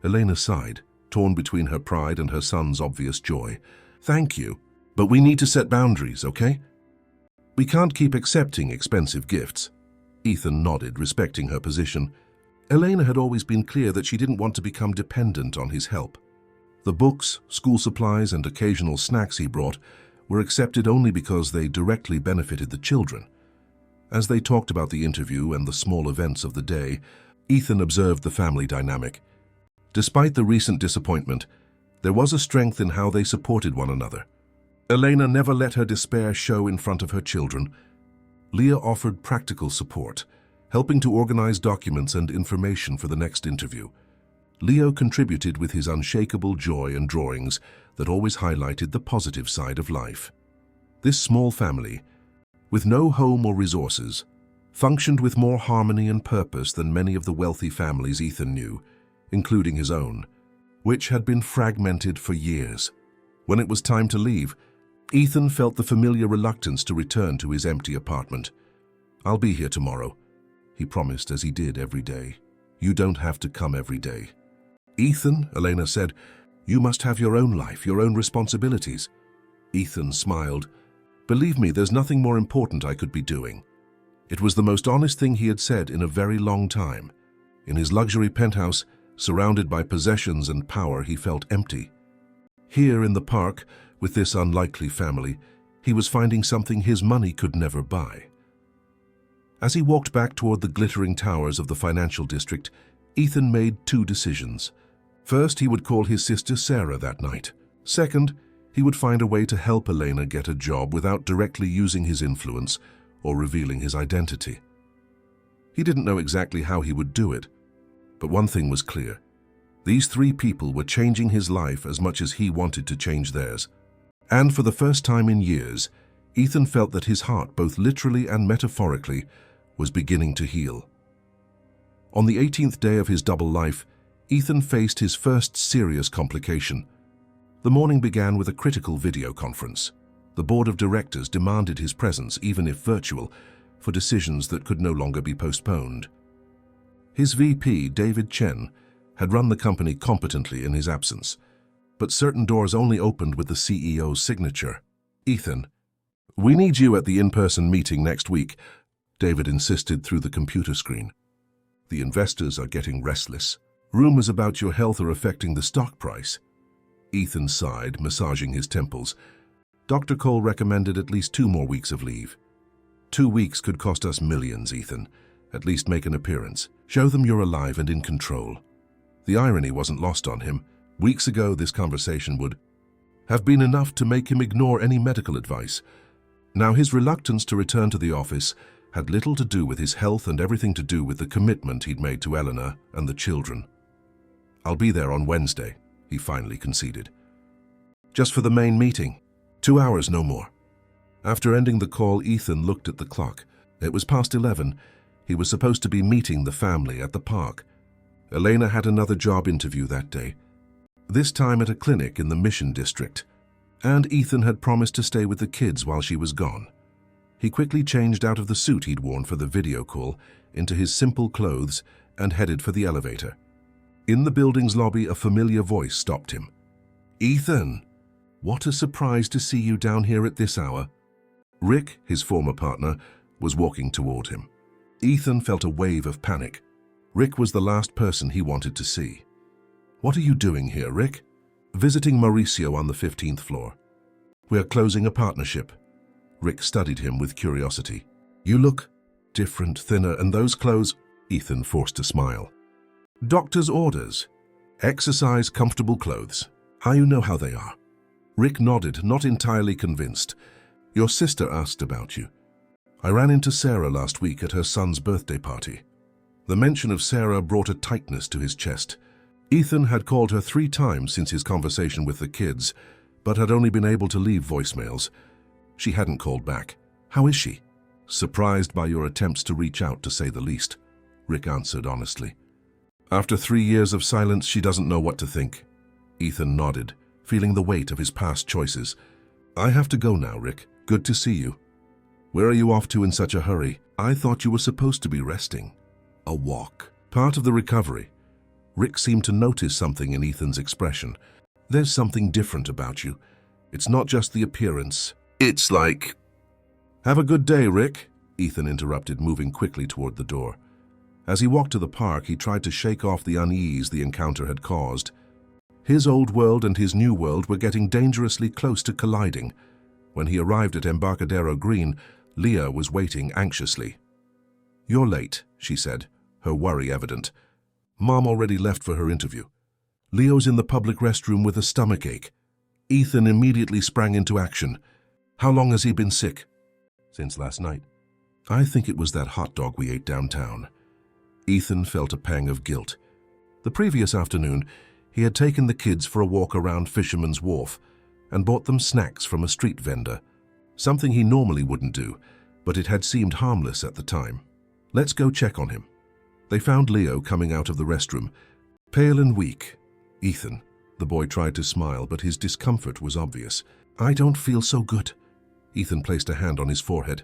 Elena sighed, torn between her pride and her son's obvious joy. Thank you, but we need to set boundaries, okay? We can't keep accepting expensive gifts. Ethan nodded, respecting her position. Elena had always been clear that she didn't want to become dependent on his help. The books, school supplies, and occasional snacks he brought were accepted only because they directly benefited the children. As they talked about the interview and the small events of the day, Ethan observed the family dynamic. Despite the recent disappointment, there was a strength in how they supported one another. Elena never let her despair show in front of her children. Leah offered practical support, helping to organize documents and information for the next interview. Leo contributed with his unshakable joy and drawings that always highlighted the positive side of life. This small family, with no home or resources, functioned with more harmony and purpose than many of the wealthy families Ethan knew, including his own, which had been fragmented for years. When it was time to leave, Ethan felt the familiar reluctance to return to his empty apartment. I'll be here tomorrow, he promised, as he did every day. You don't have to come every day. Ethan, Elena said, you must have your own life, your own responsibilities. Ethan smiled. Believe me, there's nothing more important I could be doing. It was the most honest thing he had said in a very long time. In his luxury penthouse, surrounded by possessions and power, he felt empty. Here in the park, with this unlikely family, he was finding something his money could never buy. As he walked back toward the glittering towers of the financial district, Ethan made two decisions. First, he would call his sister Sarah that night. Second, he would find a way to help Elena get a job without directly using his influence or revealing his identity. He didn't know exactly how he would do it, but one thing was clear. These three people were changing his life as much as he wanted to change theirs. And for the first time in years, Ethan felt that his heart, both literally and metaphorically, was beginning to heal. On the 18th day of his double life, Ethan faced his first serious complication. The morning began with a critical video conference. The board of directors demanded his presence, even if virtual, for decisions that could no longer be postponed. His VP, David Chen, had run the company competently in his absence, but certain doors only opened with the CEO's signature. "Ethan, we need you at the in-person meeting next week," David insisted through the computer screen. "The investors are getting restless. Rumors about your health are affecting the stock price." Ethan sighed, massaging his temples. Dr. Cole recommended at least 2 more weeks of leave. 2 weeks could cost us millions, Ethan. At least make an appearance. Show them you're alive and in control. The irony wasn't lost on him. Weeks ago, this conversation would have been enough to make him ignore any medical advice. Now his reluctance to return to the office had little to do with his health and everything to do with the commitment he'd made to Eleanor and the children. "I'll be there on Wednesday," he finally conceded. "Just for the main meeting. 2 hours, no more." After ending the call, Ethan looked at the clock. It was past 11. He was supposed to be meeting the family at the park. Elena had another job interview that day, this time at a clinic in the Mission District, and Ethan had promised to stay with the kids while she was gone. He quickly changed out of the suit he'd worn for the video call into his simple clothes and headed for the elevator. In the building's lobby, a familiar voice stopped him. "Ethan, what a surprise to see you down here at this hour." Rick, his former partner, was walking toward him. Ethan felt a wave of panic. Rick was the last person he wanted to see. "What are you doing here, Rick?" "Visiting Mauricio on the 15th floor. We're closing a partnership." Rick studied him with curiosity. "You look different, thinner, and those clothes—" Ethan forced a smile. "Doctor's orders. Exercise comfortable clothes. You know how they are." Rick nodded, not entirely convinced. "Your sister asked about you. I ran into Sarah last week at her son's birthday party." The mention of Sarah brought a tightness to his chest. Ethan had called her 3 times since his conversation with the kids, but had only been able to leave voicemails. She hadn't called back. "How is she?" "Surprised by your attempts to reach out, to say the least," Rick answered honestly. "After 3 years of silence, she doesn't know what to think." Ethan nodded, feeling the weight of his past choices. "I have to go now, Rick. Good to see you." "Where are you off to in such a hurry? I thought you were supposed to be resting." "A walk. Part of the recovery." Rick seemed to notice something in Ethan's expression. "There's something different about you. It's not just the appearance. It's like—" "Have a good day, Rick," Ethan interrupted, moving quickly toward the door. As he walked to the park, he tried to shake off the unease the encounter had caused. His old world and his new world were getting dangerously close to colliding. When he arrived at Embarcadero Green, Leah was waiting anxiously. "You're late," she said, her worry evident. "Mom already left for her interview. Leo's in the public restroom with a stomachache." Ethan immediately sprang into action. "How long has he been sick?" "Since last night." "I think it was that hot dog we ate downtown." Ethan felt a pang of guilt. The previous afternoon, he had taken the kids for a walk around Fisherman's Wharf and bought them snacks from a street vendor, something he normally wouldn't do, but it had seemed harmless at the time. "Let's go check on him." They found Leo coming out of the restroom, pale and weak. "Ethan," the boy tried to smile, but his discomfort was obvious. "I don't feel so good." Ethan placed a hand on his forehead.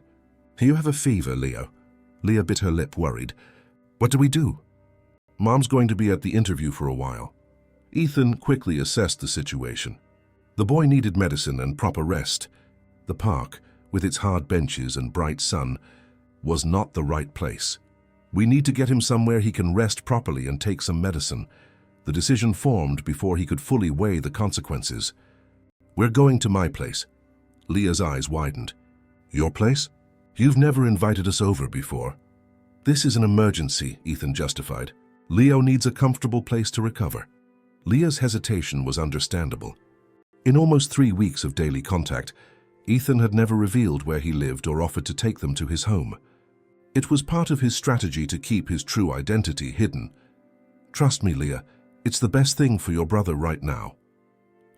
"You have a fever, Leo." Leah bit her lip, worried. "What do we do?" "Mom's going to be at the interview for a while." Ethan quickly assessed the situation. The boy needed medicine and proper rest. The park, with its hard benches and bright sun, was not the right place. "We need to get him somewhere he can rest properly and take some medicine." The decision formed before he could fully weigh the consequences. "We're going to my place." Leah's eyes widened. "Your place? You've never invited us over before." "This is an emergency," Ethan justified. "Leo needs a comfortable place to recover." Leah's hesitation was understandable. In almost 3 weeks of daily contact, Ethan had never revealed where he lived or offered to take them to his home. It was part of his strategy to keep his true identity hidden. "Trust me, Leah, it's the best thing for your brother right now."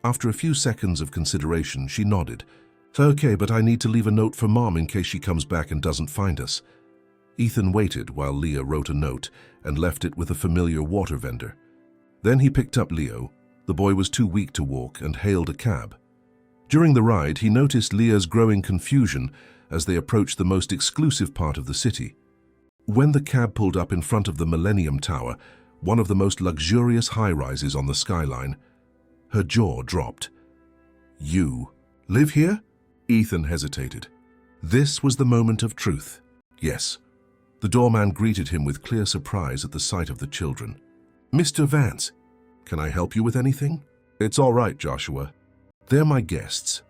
After a few seconds of consideration, she nodded. "Okay, but I need to leave a note for Mom in case she comes back and doesn't find us." Ethan waited while Leah wrote a note and left it with a familiar water vendor. Then he picked up Leo. The boy was too weak to walk and hailed a cab. During the ride, he noticed Leah's growing confusion, as they approached the most exclusive part of the city. When the cab pulled up in front of the Millennium Tower, one of the most luxurious high-rises on the skyline, her jaw dropped. "You live here?" Ethan hesitated. This was the moment of truth. Yes. The doorman greeted him with clear surprise at the sight of the children. "Mr. Vance, can I help you with anything?" "It's all right, Joshua. They're my guests."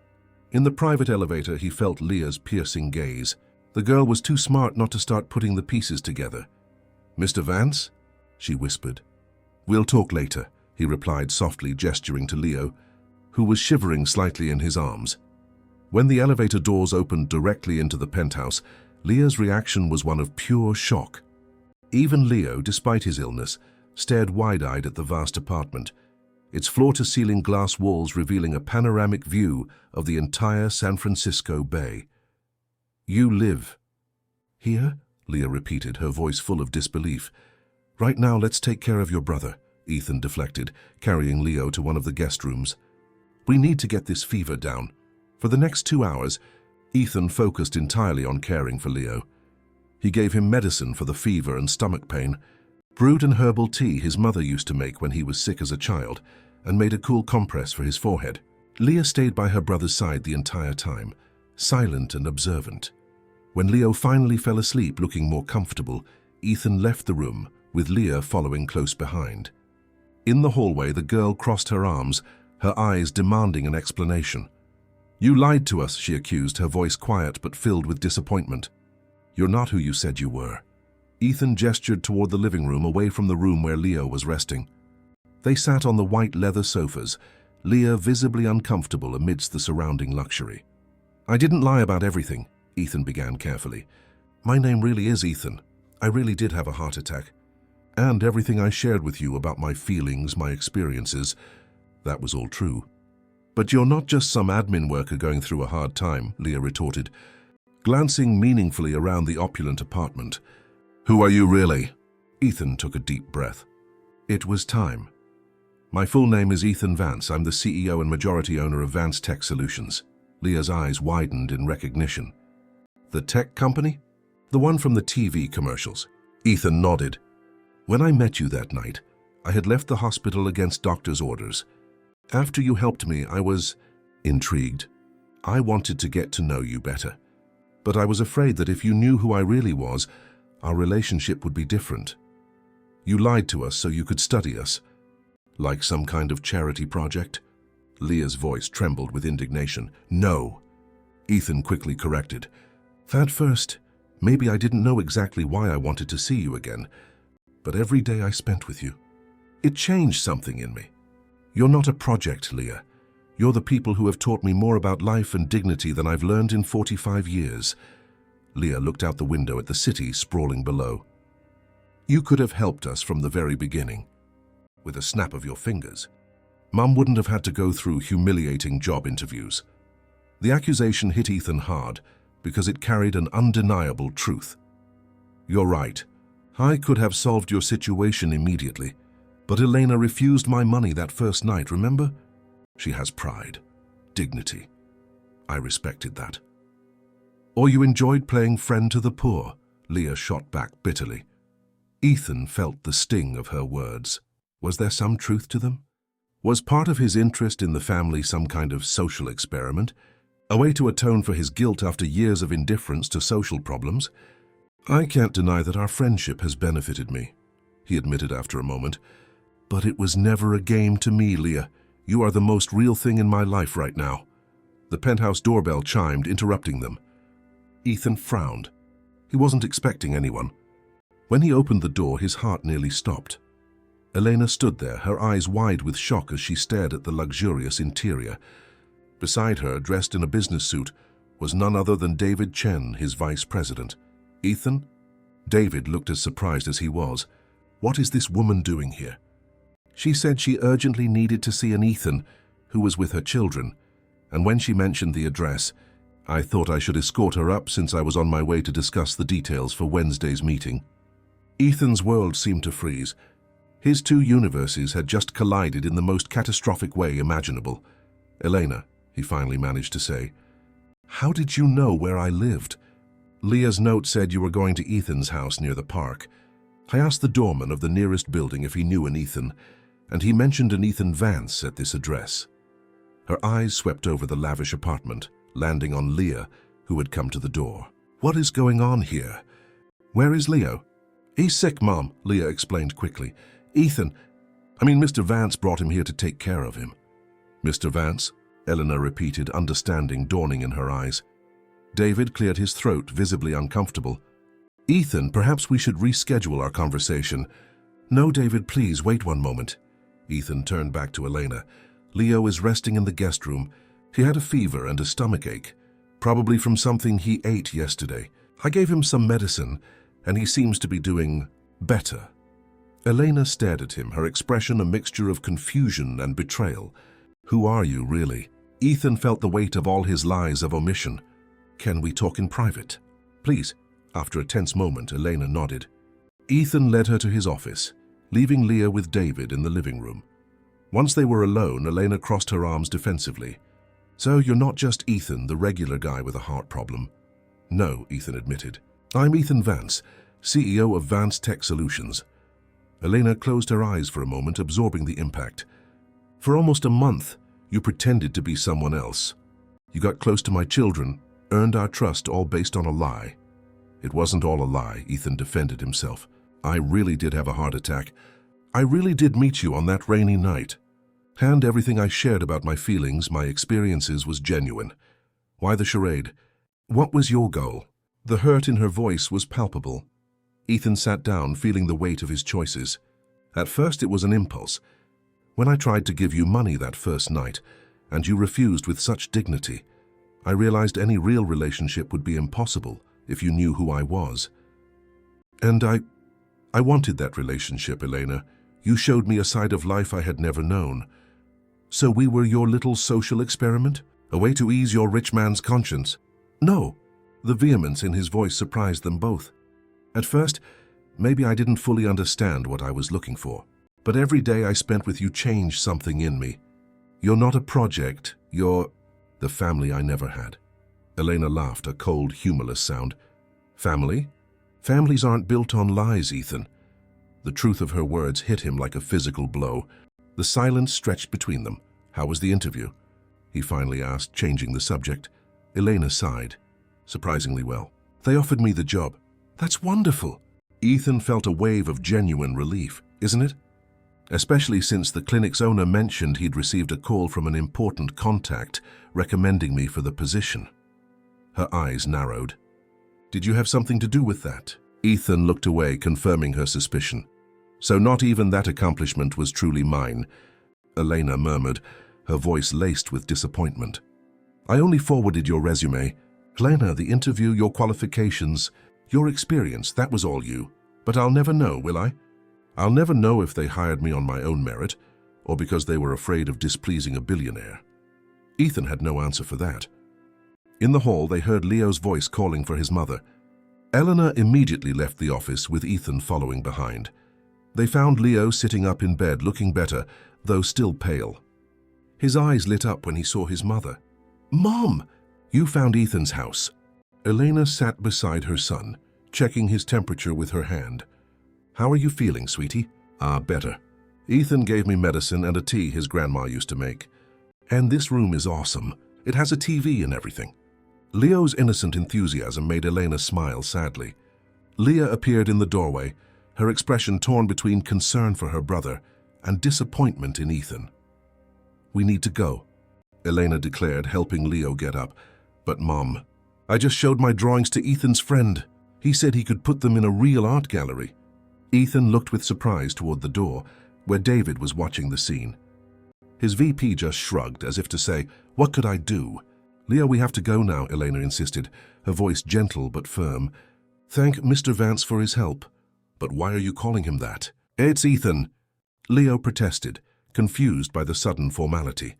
In the private elevator, he felt Leah's piercing gaze. The girl was too smart not to start putting the pieces together. "Mr. Vance?" she whispered. "We'll talk later," he replied softly, gesturing to Leo, who was shivering slightly in his arms. When the elevator doors opened directly into the penthouse, Leah's reaction was one of pure shock. Even Leo, despite his illness, stared wide-eyed at the vast apartment, its floor-to-ceiling glass walls revealing a panoramic view of the entire San Francisco Bay. "You live here?" Leah repeated, her voice full of disbelief. "Right now, let's take care of your brother," Ethan deflected, carrying Leo to one of the guest rooms. "We need to get this fever down." For the next 2 hours, Ethan focused entirely on caring for Leo. He gave him medicine for the fever and stomach pain, brewed an herbal tea his mother used to make when he was sick as a child, and made a cool compress for his forehead. Leah stayed by her brother's side the entire time, silent and observant. When Leo finally fell asleep looking more comfortable, Ethan left the room, with Leah following close behind. In the hallway, the girl crossed her arms, her eyes demanding an explanation. "You lied to us," she accused, her voice quiet but filled with disappointment. "You're not who you said you were." Ethan gestured toward the living room, away from the room where Leo was resting. They sat on the white leather sofas, Leah visibly uncomfortable amidst the surrounding luxury. "I didn't lie about everything," Ethan began carefully. "My name really is Ethan. I really did have a heart attack. And everything I shared with you about my feelings, my experiences, that was all true." "But you're not just some admin worker going through a hard time," Leah retorted, glancing meaningfully around the opulent apartment. "Who are you really?" Ethan took a deep breath. It was time. "My full name is Ethan Vance. I'm the CEO and majority owner of Vance Tech Solutions." Leah's eyes widened in recognition. "The tech company?" "The one from the TV commercials." Ethan nodded. "When I met you that night, I had left the hospital against doctor's orders. After you helped me, I was intrigued. I wanted to get to know you better. But I was afraid that if you knew who I really was, our relationship would be different. You lied to us so you could study us. Like some kind of charity project?" Leah's voice trembled with indignation. "No," Ethan quickly corrected. "At first, maybe I didn't know exactly why I wanted to see you again, but every day I spent with you, it changed something in me. You're not a project, Leah. You're the people who have taught me more about life and dignity than I've learned in 45 years. Leah looked out the window at the city sprawling below. "You could have helped us from the very beginning, with a snap of your fingers. Mum wouldn't have had to go through humiliating job interviews." The accusation hit Ethan hard because it carried an undeniable truth. "You're right. I could have solved your situation immediately, but Elena refused my money that first night, remember? She has pride, dignity. I respected that." "Or you enjoyed playing friend to the poor," Leah shot back bitterly. Ethan felt the sting of her words. Was there some truth to them? Was part of his interest in the family some kind of social experiment? A way to atone for his guilt after years of indifference to social problems? "I can't deny that our friendship has benefited me," he admitted after a moment. "But it was never a game to me, Leah. You are the most real thing in my life right now." The penthouse doorbell chimed, interrupting them. Ethan frowned. He wasn't expecting anyone. When he opened the door, his heart nearly stopped. Elena stood there, her eyes wide with shock as she stared at the luxurious interior. Beside her, dressed in a business suit, was none other than David Chen, his vice president. "Ethan?" David looked as surprised as he was. "What is this woman doing here?" "She said she urgently needed to see an Ethan, who was with her children, and when she mentioned the address, I thought I should escort her up since I was on my way to discuss the details for Wednesday's meeting." Ethan's world seemed to freeze. His two universes had just collided in the most catastrophic way imaginable. "Elena," he finally managed to say, How did you know where I lived? Leah's note said you were going to Ethan's house near the park. I asked the doorman of the nearest building if he knew an Ethan, and he mentioned an Ethan Vance at this address. Her eyes swept over the lavish apartment, landing on Leah, who had come to the door. What is going on here? Where is Leo? He's sick, Mom, Leah explained quickly. Mr. Vance brought him here to take care of him. Mr. Vance? Eleanor repeated, understanding dawning in her eyes. David cleared his throat, visibly uncomfortable. Ethan, perhaps we should reschedule our conversation. No, David, please, wait one moment. Ethan turned back to Elena. Leo is resting in the guest room. He had a fever and a stomachache, probably from something he ate yesterday. I gave him some medicine, and he seems to be doing better. Elena stared at him, her expression a mixture of confusion and betrayal. Who are you, really? Ethan felt the weight of all his lies of omission. Can we talk in private? Please. After a tense moment, Elena nodded. Ethan led her to his office, leaving Leah with David in the living room. Once they were alone, Elena crossed her arms defensively. So you're not just Ethan, the regular guy with a heart problem? No, Ethan admitted. I'm Ethan Vance, CEO of Vance Tech Solutions. Elena closed her eyes for a moment, absorbing the impact. For almost a month, you pretended to be someone else. You got close to my children, earned our trust, all based on a lie. It wasn't all a lie, Ethan defended himself. I really did have a heart attack. I really did meet you on that rainy night. And everything I shared about my feelings, my experiences, was genuine. Why the charade? What was your goal? The hurt in her voice was palpable. Ethan sat down, feeling the weight of his choices. At first it was an impulse. When I tried to give you money that first night, and you refused with such dignity, I realized any real relationship would be impossible if you knew who I was. And I wanted that relationship, Elena. You showed me a side of life I had never known. So we were your little social experiment? A way to ease your rich man's conscience? No. The vehemence in his voice surprised them both. At first, maybe I didn't fully understand what I was looking for. But every day I spent with you changed something in me. You're not a project. You're the family I never had. Elena laughed, a cold, humorless sound. Family? Families aren't built on lies, Ethan. The truth of her words hit him like a physical blow. The silence stretched between them. How was the interview? He finally asked, changing the subject. Elena sighed. Surprisingly well. They offered me the job. That's wonderful. Ethan felt a wave of genuine relief, isn't it? Especially since the clinic's owner mentioned he'd received a call from an important contact recommending me for the position. Her eyes narrowed. Did you have something to do with that? Ethan looked away, confirming her suspicion. So not even that accomplishment was truly mine, Elena murmured, her voice laced with disappointment. I only forwarded your resume. Elena, the interview, your qualifications, your experience, that was all you. But I'll never know, will I? I'll never know if they hired me on my own merit, or because they were afraid of displeasing a billionaire. Ethan had no answer for that. In the hall, they heard Leo's voice calling for his mother. Eleanor immediately left the office, with Ethan following behind. They found Leo sitting up in bed, looking better, though still pale. His eyes lit up when he saw his mother. Mom! You found Ethan's house. Elena sat beside her son, checking his temperature with her hand. How are you feeling, sweetie? Better. Ethan gave me medicine and a tea his grandma used to make. And this room is awesome. It has a TV and everything. Leo's innocent enthusiasm made Elena smile sadly. Leah appeared in the doorway, her expression torn between concern for her brother and disappointment in Ethan. We need to go, Elena declared, helping Leo get up. But Mom, I just showed my drawings to Ethan's friend. He said he could put them in a real art gallery. Ethan looked with surprise toward the door, where David was watching the scene. His VP just shrugged, as if to say, what could I do? Leo, we have to go now, Elena insisted, her voice gentle but firm. Thank Mr. Vance for his help. But why are you calling him that? It's Ethan. Leo protested, confused by the sudden formality.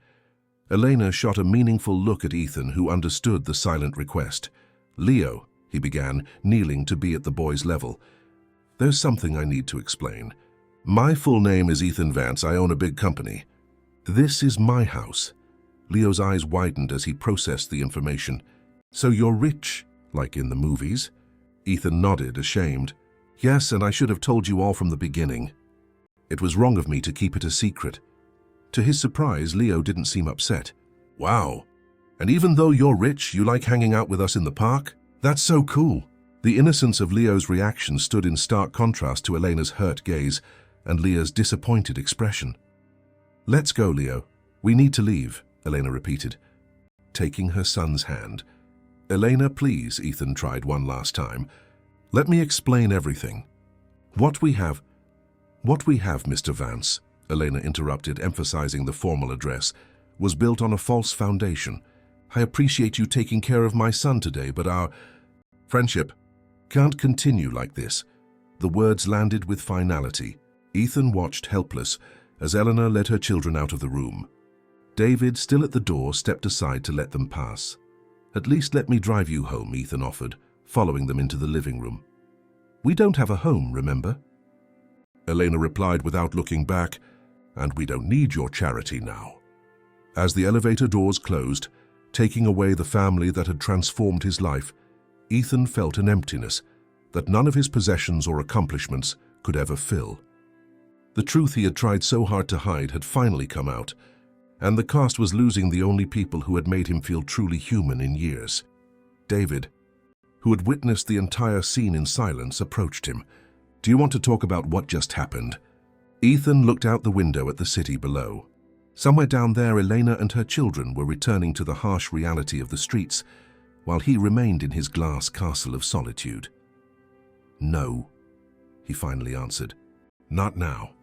Elena shot a meaningful look at Ethan, who understood the silent request. Leo, he began, kneeling to be at the boy's level. There's something I need to explain. My full name is Ethan Vance. I own a big company. This is my house. Leo's eyes widened as he processed the information. So you're rich, like in the movies? Ethan nodded, ashamed. Yes, and I should have told you all from the beginning. It was wrong of me to keep it a secret. To his surprise, Leo didn't seem upset. Wow. And even though you're rich, you like hanging out with us in the park? That's so cool. The innocence of Leo's reaction stood in stark contrast to Elena's hurt gaze and Leah's disappointed expression. Let's go, Leo. We need to leave, Elena repeated, taking her son's hand. Elena, please, Ethan tried one last time. Let me explain everything. What we have, Mr. Vance, Elena interrupted, emphasizing the formal address, was built on a false foundation. I appreciate you taking care of my son today, but our friendship can't continue like this. The words landed with finality. Ethan watched helpless as Eleanor led her children out of the room. David, still at the door, stepped aside to let them pass. At least let me drive you home, Ethan offered, following them into the living room. We don't have a home, remember? Elena replied without looking back, and we don't need your charity now. As the elevator doors closed, taking away the family that had transformed his life, Ethan felt an emptiness that none of his possessions or accomplishments could ever fill. The truth he had tried so hard to hide had finally come out, and the cost was losing the only people who had made him feel truly human in years. David, who had witnessed the entire scene in silence, approached him. Do you want to talk about what just happened? Ethan looked out the window at the city below. Somewhere down there, Elena and her children were returning to the harsh reality of the streets, while he remained in his glass castle of solitude. No, he finally answered. Not now.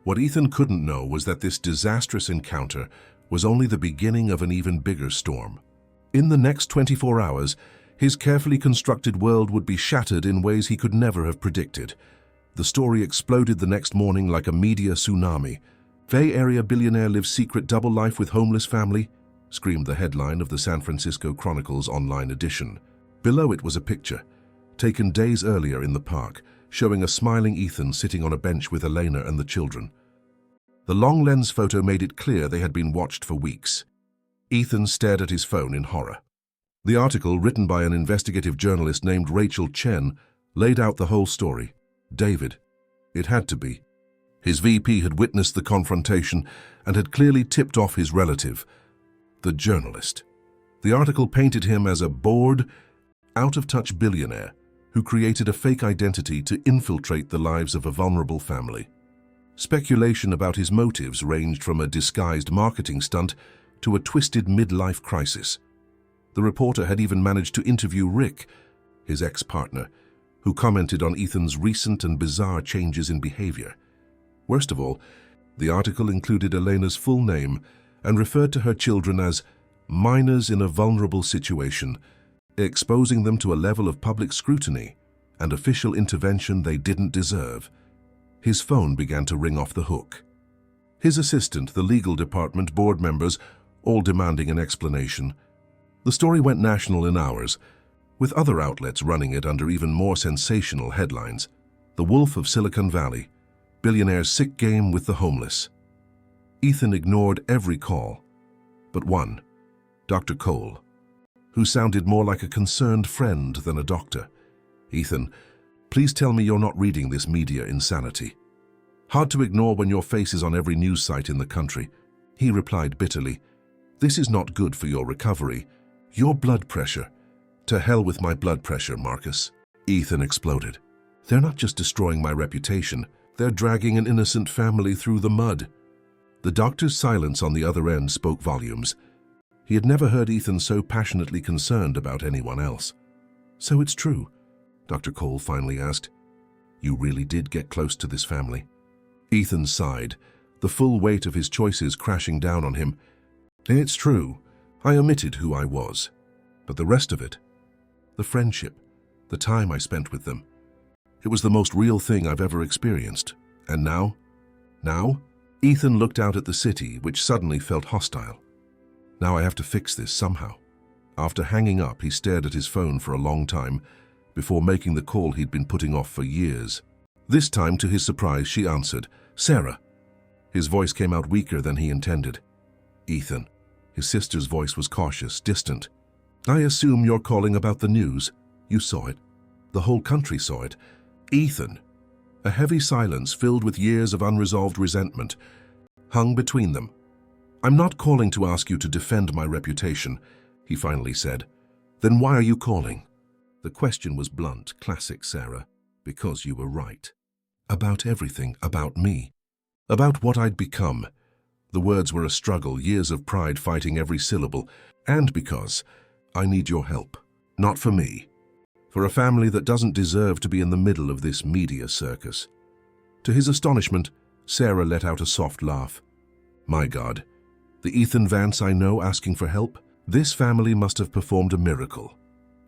What Ethan couldn't know was that this disastrous encounter was only the beginning of an even bigger storm. In the next 24 hours, his carefully constructed world would be shattered in ways he could never have predicted. The story exploded the next morning like a media tsunami. Bay Area billionaire lives secret double life with homeless family, screamed the headline of the San Francisco Chronicle's online edition. Below it was a picture, taken days earlier in the park, showing a smiling Ethan sitting on a bench with Elena and the children. The long lens photo made it clear they had been watched for weeks. Ethan stared at his phone in horror. The article, written by an investigative journalist named Rachel Chen, laid out the whole story. David. It had to be. His VP had witnessed the confrontation and had clearly tipped off his relative, the journalist. The article painted him as a bored, out-of-touch billionaire who created a fake identity to infiltrate the lives of a vulnerable family. Speculation about his motives ranged from a disguised marketing stunt to a twisted midlife crisis. The reporter had even managed to interview Rick, his ex-partner, who commented on Ethan's recent and bizarre changes in behavior. Worst of all, the article included Elena's full name and referred to her children as minors in a vulnerable situation, exposing them to a level of public scrutiny and official intervention they didn't deserve. His phone began to ring off the hook. His assistant, the legal department, board members, all demanding an explanation. The story went national in hours, with other outlets running it under even more sensational headlines. The Wolf of Silicon Valley, billionaire's sick game with the homeless. Ethan ignored every call, but one, Dr. Cole, who sounded more like a concerned friend than a doctor. Ethan, please tell me you're not reading this media insanity. Hard to ignore when your face is on every news site in the country. He replied bitterly, this is not good for your recovery. Your blood pressure. To hell with my blood pressure, Marcus. Ethan exploded. They're not just destroying my reputation, they're dragging an innocent family through the mud. The doctor's silence on the other end spoke volumes. He had never heard Ethan so passionately concerned about anyone else. So it's true, Dr. Cole finally asked. You really did get close to this family? Ethan sighed, the full weight of his choices crashing down on him. It's true. I omitted who I was. But the rest of it, the friendship, the time I spent with them, it was the most real thing I've ever experienced. And now? Now? Ethan looked out at the city, which suddenly felt hostile. Now I have to fix this somehow. After hanging up, he stared at his phone for a long time before making the call he'd been putting off for years. This time, to his surprise, she answered. Sarah. His voice came out weaker than he intended. Ethan. His sister's voice was cautious, distant. I assume you're calling about the news. You saw it. The whole country saw it. Ethan. A heavy silence filled with years of unresolved resentment hung between them. I'm not calling to ask you to defend my reputation, he finally said. Then why are you calling? The question was blunt, classic Sarah. Because you were right. About everything, about me. About what I'd become. The words were a struggle, years of pride fighting every syllable. And because I need your help. Not for me. For a family that doesn't deserve to be in the middle of this media circus. To his astonishment, Sarah let out a soft laugh. My God, the Ethan Vance I know asking for help? This family must have performed a miracle.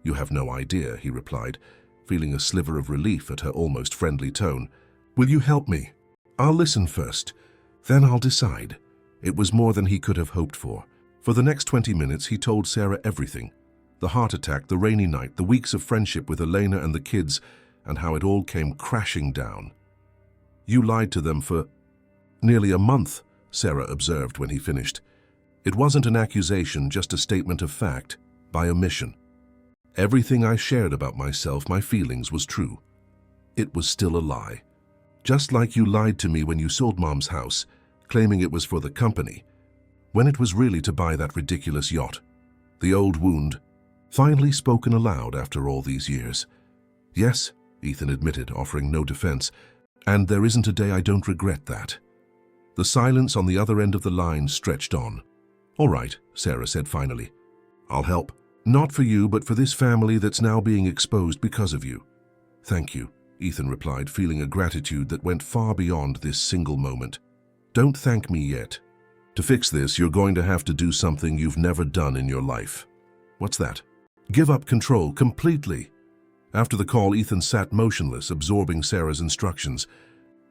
You have no idea, he replied, feeling a sliver of relief at her almost friendly tone. Will you help me? I'll listen first, then I'll decide. It was more than he could have hoped for. For the next 20 minutes, he told Sarah everything. The heart attack, the rainy night, the weeks of friendship with Elena and the kids, and how it all came crashing down. You lied to them for nearly a month, Sarah observed when he finished. It wasn't an accusation, just a statement of fact, by omission. Everything I shared about myself, my feelings, was true. It was still a lie. Just like you lied to me when you sold Mom's house, claiming it was for the company, when it was really to buy that ridiculous yacht. The old wound, finally spoken aloud after all these years. Yes, Ethan admitted, offering no defense, and there isn't a day I don't regret that. The silence on the other end of the line stretched on. All right, Sarah said finally. I'll help. Not for you, but for this family that's now being exposed because of you. Thank you, Ethan replied, feeling a gratitude that went far beyond this single moment. Don't thank me yet. To fix this, you're going to have to do something you've never done in your life. What's that? Give up control completely. After the call, Ethan sat motionless, absorbing Sarah's instructions.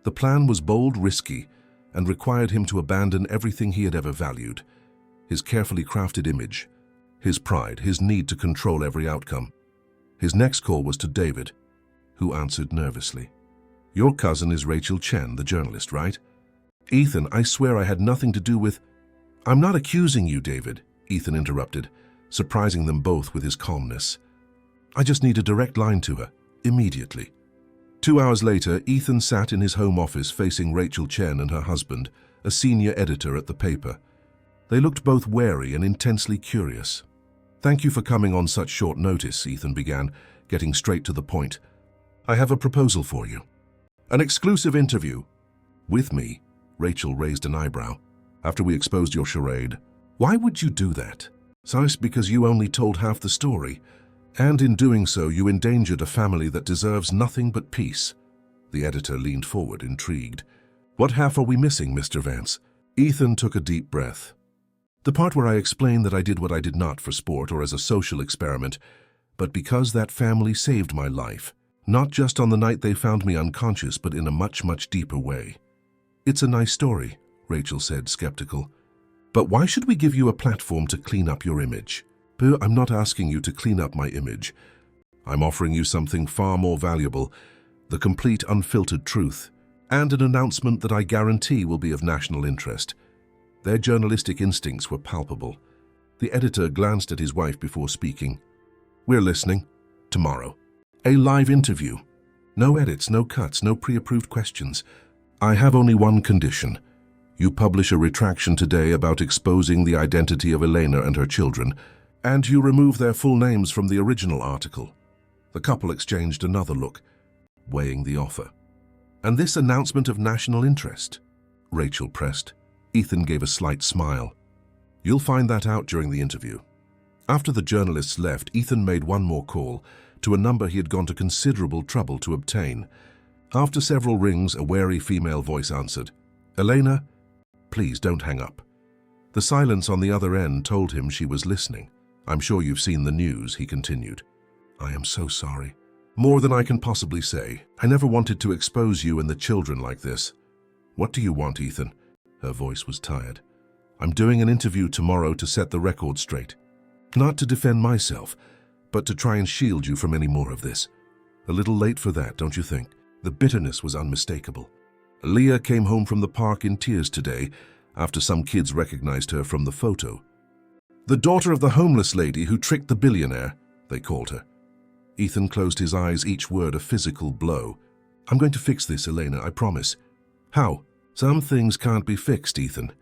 The plan was bold, risky, and required him to abandon everything he had ever valued. His carefully crafted image, his pride, his need to control every outcome. His next call was to David, who answered nervously. Your cousin is Rachel Chen, the journalist, right? Ethan, I swear I had nothing to do with... I'm not accusing you, David, Ethan interrupted, surprising them both with his calmness. I just need a direct line to her, immediately. 2 hours later, Ethan sat in his home office facing Rachel Chen and her husband, a senior editor at the paper. They looked both wary and intensely curious. Thank you for coming on such short notice, Ethan began, getting straight to the point. I have a proposal for you. An exclusive interview. With me, Rachel raised an eyebrow. After we exposed your charade. Why would you do that? Sis, because you only told half the story. And in doing so, you endangered a family that deserves nothing but peace. The editor leaned forward, intrigued. What half are we missing, Mr. Vance? Ethan took a deep breath. The part where I explained that I did what I did not for sport or as a social experiment, but because that family saved my life. Not just on the night they found me unconscious, but in a much, much deeper way. It's a nice story, Rachel said, skeptical. But why should we give you a platform to clean up your image? I'm not asking you to clean up my image. I'm offering you something far more valuable, the complete unfiltered truth, and an announcement that I guarantee will be of national interest. Their journalistic instincts were palpable. The editor glanced at his wife before speaking. We're listening. Tomorrow. A live interview. No edits, no cuts, no pre-approved questions. I have only one condition. You publish a retraction today about exposing the identity of Elena and her children, and you remove their full names from the original article. The couple exchanged another look, weighing the offer. And this announcement of national interest? Rachel pressed. Ethan gave a slight smile. You'll find that out during the interview. After the journalists left, Ethan made one more call to a number he had gone to considerable trouble to obtain. After several rings, a wary female voice answered. Elena, please don't hang up. The silence on the other end told him she was listening. I'm sure you've seen the news, he continued. I am so sorry. More than I can possibly say. I never wanted to expose you and the children like this. What do you want, Ethan? Her voice was tired. I'm doing an interview tomorrow to set the record straight. Not to defend myself, but to try and shield you from any more of this. A little late for that, don't you think? The bitterness was unmistakable. Leah came home from the park in tears today after some kids recognized her from the photo. The daughter of the homeless lady who tricked the billionaire, they called her. Ethan closed his eyes, each word a physical blow. I'm going to fix this, Elena, I promise. How? Some things can't be fixed, Ethan.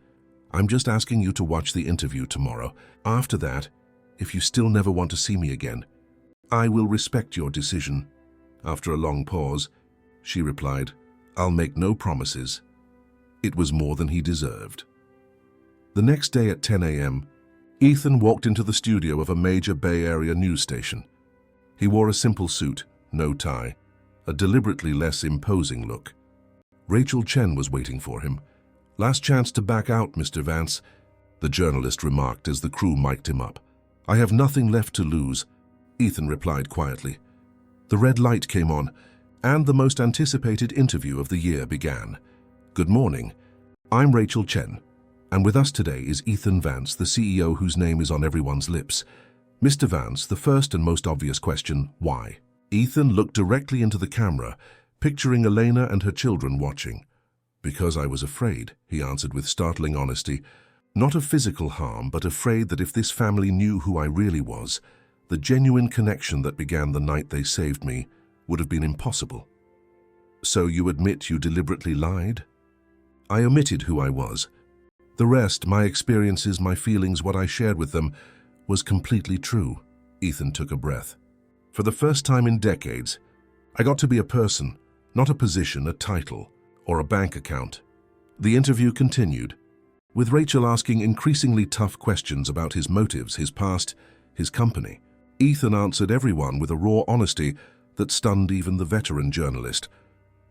I'm just asking you to watch the interview tomorrow. After that, if you still never want to see me again, I will respect your decision. After a long pause, she replied, I'll make no promises. It was more than he deserved. The next day at 10 a.m., Ethan walked into the studio of a major Bay Area news station. He wore a simple suit, no tie, a deliberately less imposing look. Rachel Chen was waiting for him. Last chance to back out, Mr. Vance, the journalist remarked as the crew mic'd him up. I have nothing left to lose, Ethan replied quietly. The red light came on, and the most anticipated interview of the year began. Good morning. I'm Rachel Chen, and with us today is Ethan Vance, the CEO whose name is on everyone's lips. Mr. Vance, the first and most obvious question, why? Ethan looked directly into the camera, picturing Elena and her children watching. Because I was afraid, he answered with startling honesty. Not of physical harm, but afraid that if this family knew who I really was, the genuine connection that began the night they saved me would have been impossible. So you admit you deliberately lied? I omitted who I was. The rest, my experiences, my feelings, what I shared with them, was completely true. Ethan took a breath. For the first time in decades, I got to be a person, not a position, a title, or a bank account. The interview continued, with Rachel asking increasingly tough questions about his motives, his past, his company. Ethan answered everyone with a raw honesty that stunned even the veteran journalist.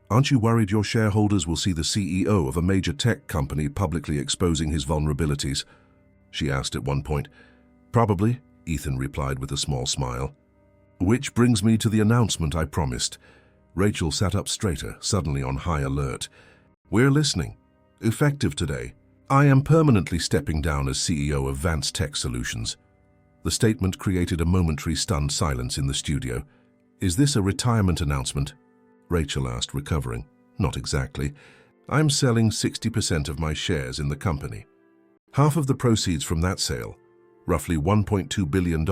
Aren't you worried your shareholders will see the CEO of a major tech company publicly exposing his vulnerabilities? She asked at one point. Probably, Ethan replied with a small smile. Which brings me to the announcement I promised. Rachel sat up straighter, suddenly on high alert. We're listening. Effective today. I am permanently stepping down as CEO of Vance Tech Solutions. The statement created a momentary stunned silence in the studio. Is this a retirement announcement? Rachel asked, recovering. Not exactly. I'm selling 60% of my shares in the company. Half of the proceeds from that sale, roughly $1.2 billion,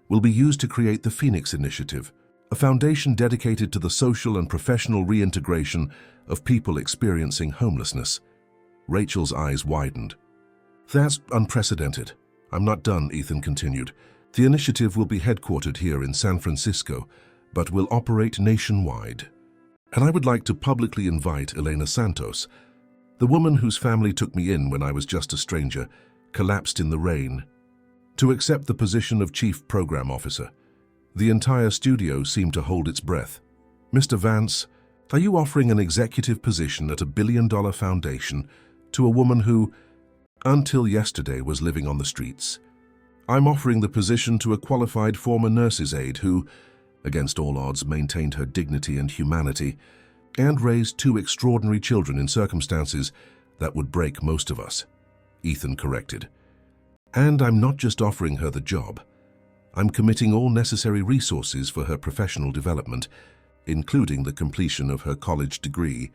will be used to create the Phoenix Initiative, a foundation dedicated to the social and professional reintegration of people experiencing homelessness. Rachel's eyes widened. That's unprecedented. I'm not done, Ethan continued. The initiative will be headquartered here in San Francisco, but will operate nationwide. And I would like to publicly invite Elena Santos, the woman whose family took me in when I was just a stranger, collapsed in the rain, to accept the position of Chief Program Officer. The entire studio seemed to hold its breath. Mr. Vance, are you offering an executive position at a billion-dollar foundation to a woman who, until yesterday, was living on the streets? I'm offering the position to a qualified former nurse's aide who, against all odds, maintained her dignity and humanity and raised two extraordinary children in circumstances that would break most of us. Ethan corrected. And I'm not just offering her the job. I'm committing all necessary resources for her professional development, including the completion of her college degree,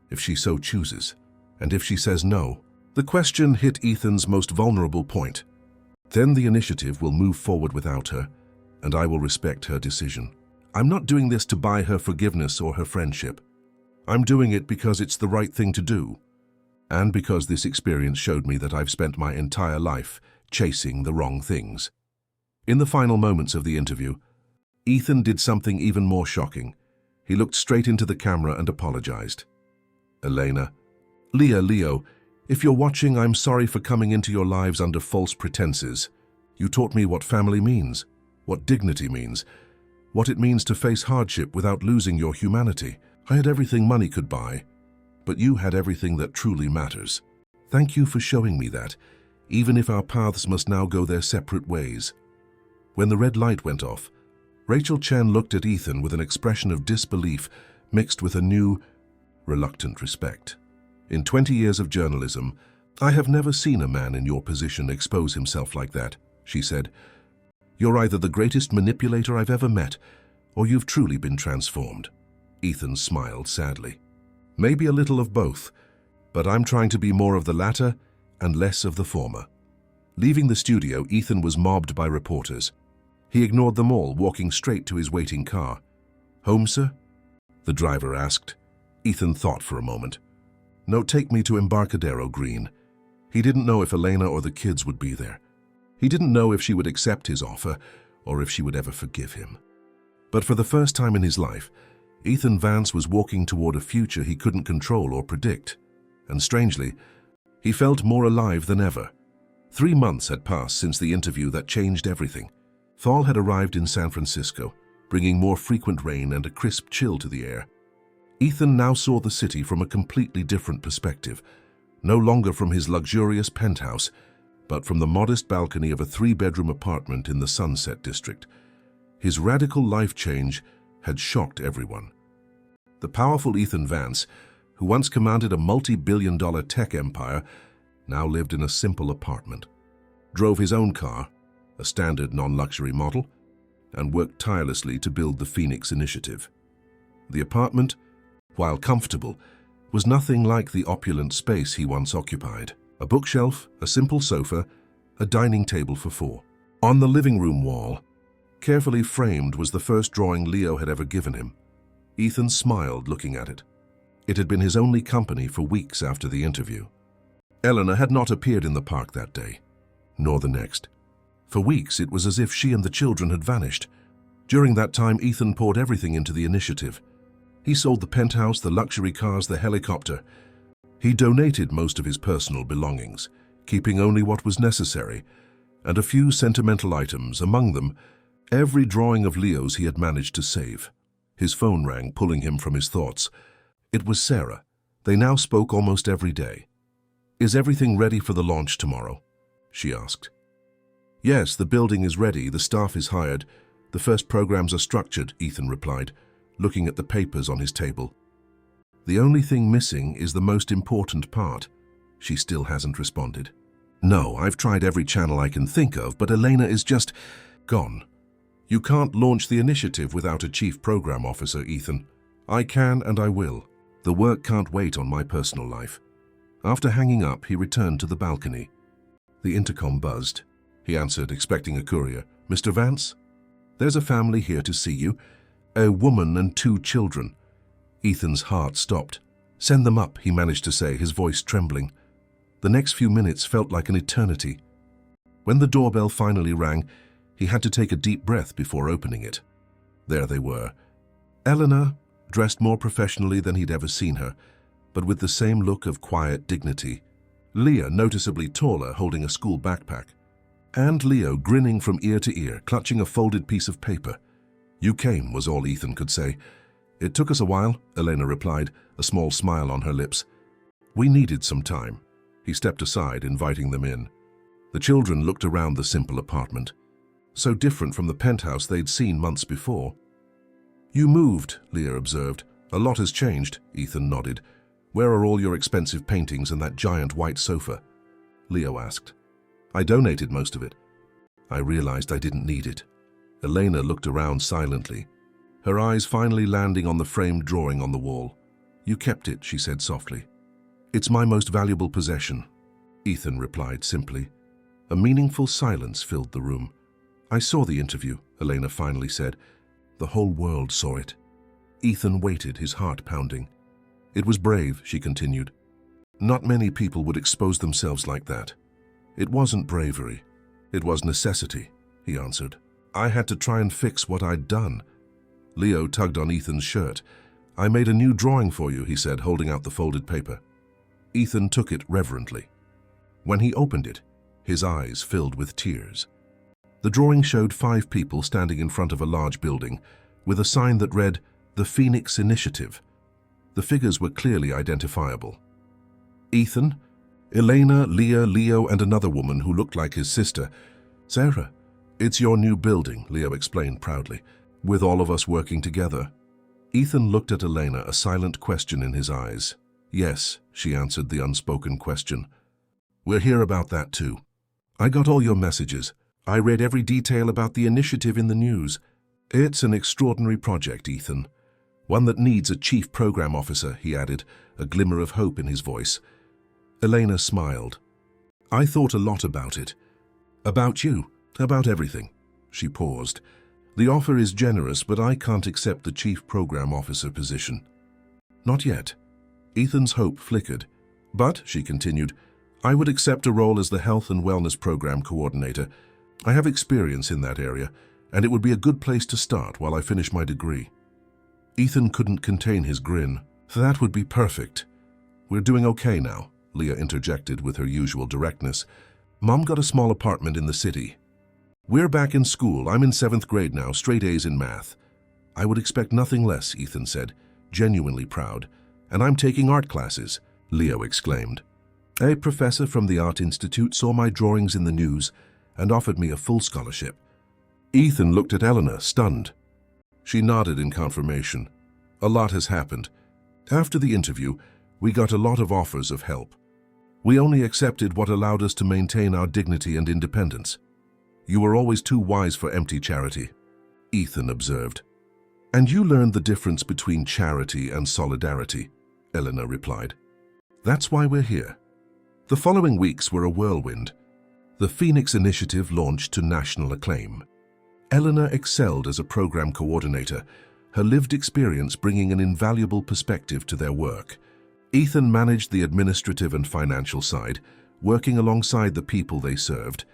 if she so chooses. And if she says no, the question hit Ethan's most vulnerable point. Then the initiative will move forward without her, and I will respect her decision. I'm not doing this to buy her forgiveness or her friendship. I'm doing it because it's the right thing to do, and because this experience showed me that I've spent my entire life chasing the wrong things. In the final moments of the interview, Ethan did something even more shocking. He looked straight into the camera and apologized. Elena, Leo, if you're watching, I'm sorry for coming into your lives under false pretenses. You taught me what family means, what dignity means, what it means to face hardship without losing your humanity. I had everything money could buy, but you had everything that truly matters. Thank you for showing me that, even if our paths must now go their separate ways. When the red light went off, Rachel Chen looked at Ethan with an expression of disbelief mixed with a new, reluctant respect. In 20 years of journalism, I have never seen a man in your position expose himself like that, she said. You're either the greatest manipulator I've ever met, or you've truly been transformed. Ethan smiled sadly. Maybe a little of both, but I'm trying to be more of the latter and less of the former. Leaving the studio, Ethan was mobbed by reporters. He ignored them all, walking straight to his waiting car. "Home, sir?" the driver asked. Ethan thought for a moment. "No, take me to Embarcadero Green." He didn't know if Elena or the kids would be there. He didn't know if she would accept his offer or if she would ever forgive him. But for the first time in his life, Ethan Vance was walking toward a future he couldn't control or predict. And strangely, he felt more alive than ever. 3 months had passed since the interview that changed everything. Fall had arrived in San Francisco, bringing more frequent rain and a crisp chill to the air. Ethan now saw the city from a completely different perspective, no longer from his luxurious penthouse, but from the modest balcony of a 3-bedroom apartment in the Sunset District. His radical life change had shocked everyone. The powerful Ethan Vance, who once commanded a multi-billion-dollar tech empire, now lived in a simple apartment, drove his own car, a standard non-luxury model, and worked tirelessly to build the Phoenix Initiative. The apartment, while comfortable, was nothing like the opulent space he once occupied. A bookshelf, a simple sofa, a dining table for 4. On the living room wall, carefully framed, was the first drawing Leo had ever given him. Ethan smiled looking at it. It had been his only company for weeks after the interview. Eleanor had not appeared in the park that day, nor the next. For weeks, it was as if she and the children had vanished. During that time, Ethan poured everything into the initiative. He sold the penthouse, the luxury cars, the helicopter. He donated most of his personal belongings, keeping only what was necessary, and a few sentimental items, among them every drawing of Leo's he had managed to save. His phone rang, pulling him from his thoughts. It was Sarah. They now spoke almost every day. "Is everything ready for the launch tomorrow?" she asked. "Yes, the building is ready, the staff is hired, the first programs are structured," Ethan replied, looking at the papers on his table. "The only thing missing is the most important part." She still hasn't responded. "No, I've tried every channel I can think of, but Elena is just gone." "You can't launch the initiative without a chief program officer, Ethan. I can and I will. The work can't wait on my personal life." After hanging up, he returned to the balcony. The intercom buzzed. He answered, expecting a courier. "Mr. Vance? There's a family here to see you. A woman and 2 children." Ethan's heart stopped. "Send them up," he managed to say, his voice trembling. The next few minutes felt like an eternity. When the doorbell finally rang, he had to take a deep breath before opening it. There they were. Eleanor, dressed more professionally than he'd ever seen her, but with the same look of quiet dignity. Leah, noticeably taller, holding a school backpack. And Leo, grinning from ear to ear, clutching a folded piece of paper. "You came," was all Ethan could say. "It took us a while," Elena replied, a small smile on her lips. "We needed some time." He stepped aside, inviting them in. The children looked around the simple apartment, so different from the penthouse they'd seen months before. "You moved," Leah observed. "A lot has changed," Ethan nodded. "Where are all your expensive paintings and that giant white sofa?" Leo asked. "I donated most of it. I realized I didn't need it." Elena looked around silently, her eyes finally landing on the framed drawing on the wall. "You kept it," she said softly. "It's my most valuable possession," Ethan replied simply. A meaningful silence filled the room. "I saw the interview," Elena finally said. "The whole world saw it." Ethan waited, his heart pounding. "It was brave," she continued. "Not many people would expose themselves like that." "It wasn't bravery. It was necessity," he answered. "I had to try and fix what I'd done." Leo tugged on Ethan's shirt. "I made a new drawing for you," he said, holding out the folded paper. Ethan took it reverently. When he opened it, his eyes filled with tears. The drawing showed 5 people standing in front of a large building, with a sign that read, "The Phoenix Initiative." The figures were clearly identifiable. Ethan, Elena, Leah, Leo, and another woman who looked like his sister. "Sarah, it's your new building," Leo explained proudly, "with all of us working together." Ethan looked at Elena, a silent question in his eyes. "Yes," she answered the unspoken question. "We're here about that too. I got all your messages. I read every detail about the initiative in the news. It's an extraordinary project, Ethan. One that needs a chief program officer," he added, a glimmer of hope in his voice. Elena smiled. "I thought a lot about it. About you, about everything. She paused. The offer is generous, but I can't accept the chief program officer position. Not yet. Ethan's hope flickered. But, she continued, I would accept a role as the health and wellness program coordinator. I have experience in that area, and it would be a good place to start while I finish my degree. Ethan couldn't contain his grin. That would be perfect. We're doing okay now, Leah interjected with her usual directness. Mom got a small apartment in the city. We're back in school. I'm in 7th grade now, straight A's in math. I would expect nothing less, Ethan said, genuinely proud. And I'm taking art classes, Leo exclaimed. A professor from the Art Institute saw my drawings in the news and offered me a full scholarship. Ethan looked at Eleanor, stunned. She nodded in confirmation. A lot has happened. After the interview, we got a lot of offers of help. We only accepted what allowed us to maintain our dignity and independence. You were always too wise for empty charity, Ethan observed. And you learned the difference between charity and solidarity, Eleanor replied. That's why we're here. The following weeks were a whirlwind. The Phoenix Initiative launched to national acclaim. Eleanor excelled as a program coordinator, her lived experience bringing an invaluable perspective to their work. Ethan managed the administrative and financial side, working alongside the people they served,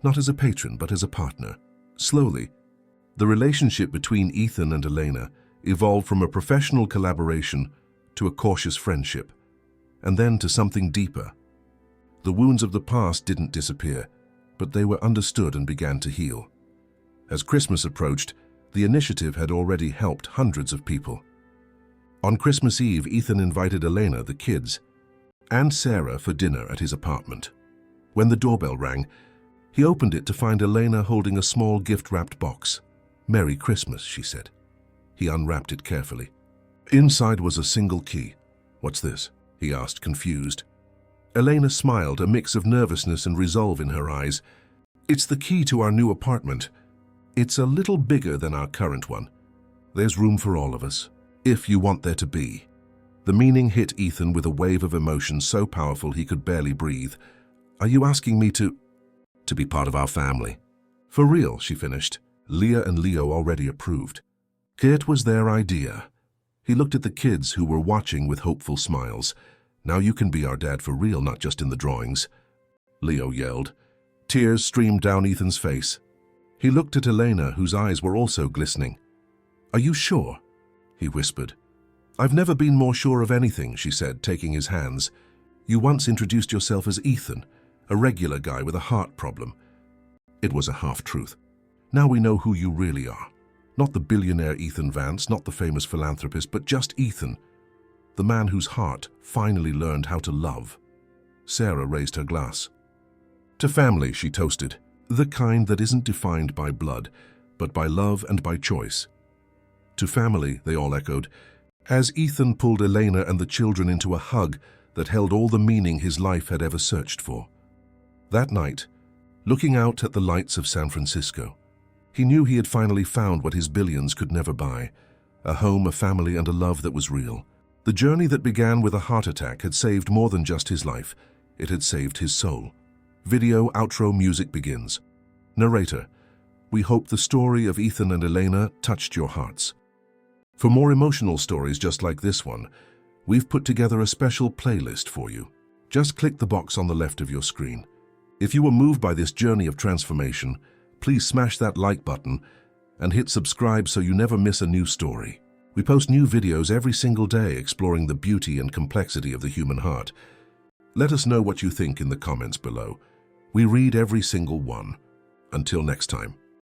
not as a patron but as a partner. Slowly, the relationship between Ethan and Elena evolved from a professional collaboration to a cautious friendship, and then to something deeper. The wounds of the past didn't disappear, but they were understood and began to heal. As Christmas approached, the initiative had already helped hundreds of people. On Christmas Eve, Ethan invited Elena, the kids, and Sarah for dinner at his apartment. When the doorbell rang, he opened it to find Elena holding a small gift-wrapped box. "Merry Christmas," she said. He unwrapped it carefully. Inside was a single key. "What's this?" he asked, confused. Elena smiled, a mix of nervousness and resolve in her eyes. "It's the key to our new apartment. It's a little bigger than our current one. There's room for all of us, if you want there to be." The meaning hit Ethan with a wave of emotion so powerful he could barely breathe. "Are you asking me to be part of our family?" "For real," she finished. Leah and Leo already approved. It was their idea. He looked at the kids who were watching with hopeful smiles. "Now you can be our dad for real, not just in the drawings," Leo yelled. Tears streamed down Ethan's face. He looked at Elena, whose eyes were also glistening. "Are you sure?" he whispered. "I've never been more sure of anything," she said, taking his hands. "You once introduced yourself as Ethan, a regular guy with a heart problem." It was a half-truth. "Now we know who you really are. Not the billionaire Ethan Vance, not the famous philanthropist, but just Ethan, the man whose heart finally learned how to love." Sarah raised her glass. "To family," she toasted, "the kind that isn't defined by blood, but by love and by choice." "To family," they all echoed, as Ethan pulled Elena and the children into a hug that held all the meaning his life had ever searched for. That night, looking out at the lights of San Francisco, he knew he had finally found what his billions could never buy: a home, a family, and a love that was real. The journey that began with a heart attack had saved more than just his life. It had saved his soul. Video outro music begins. Narrator: "We hope the story of Ethan and Elena touched your hearts." For more emotional stories just like this one, we've put together a special playlist for you. Just click the box on the left of your screen. If you were moved by this journey of transformation, please smash that like button and hit subscribe so you never miss a new story. We post new videos every single day exploring the beauty and complexity of the human heart. Let us know what you think in the comments below. We read every single one. Until next time.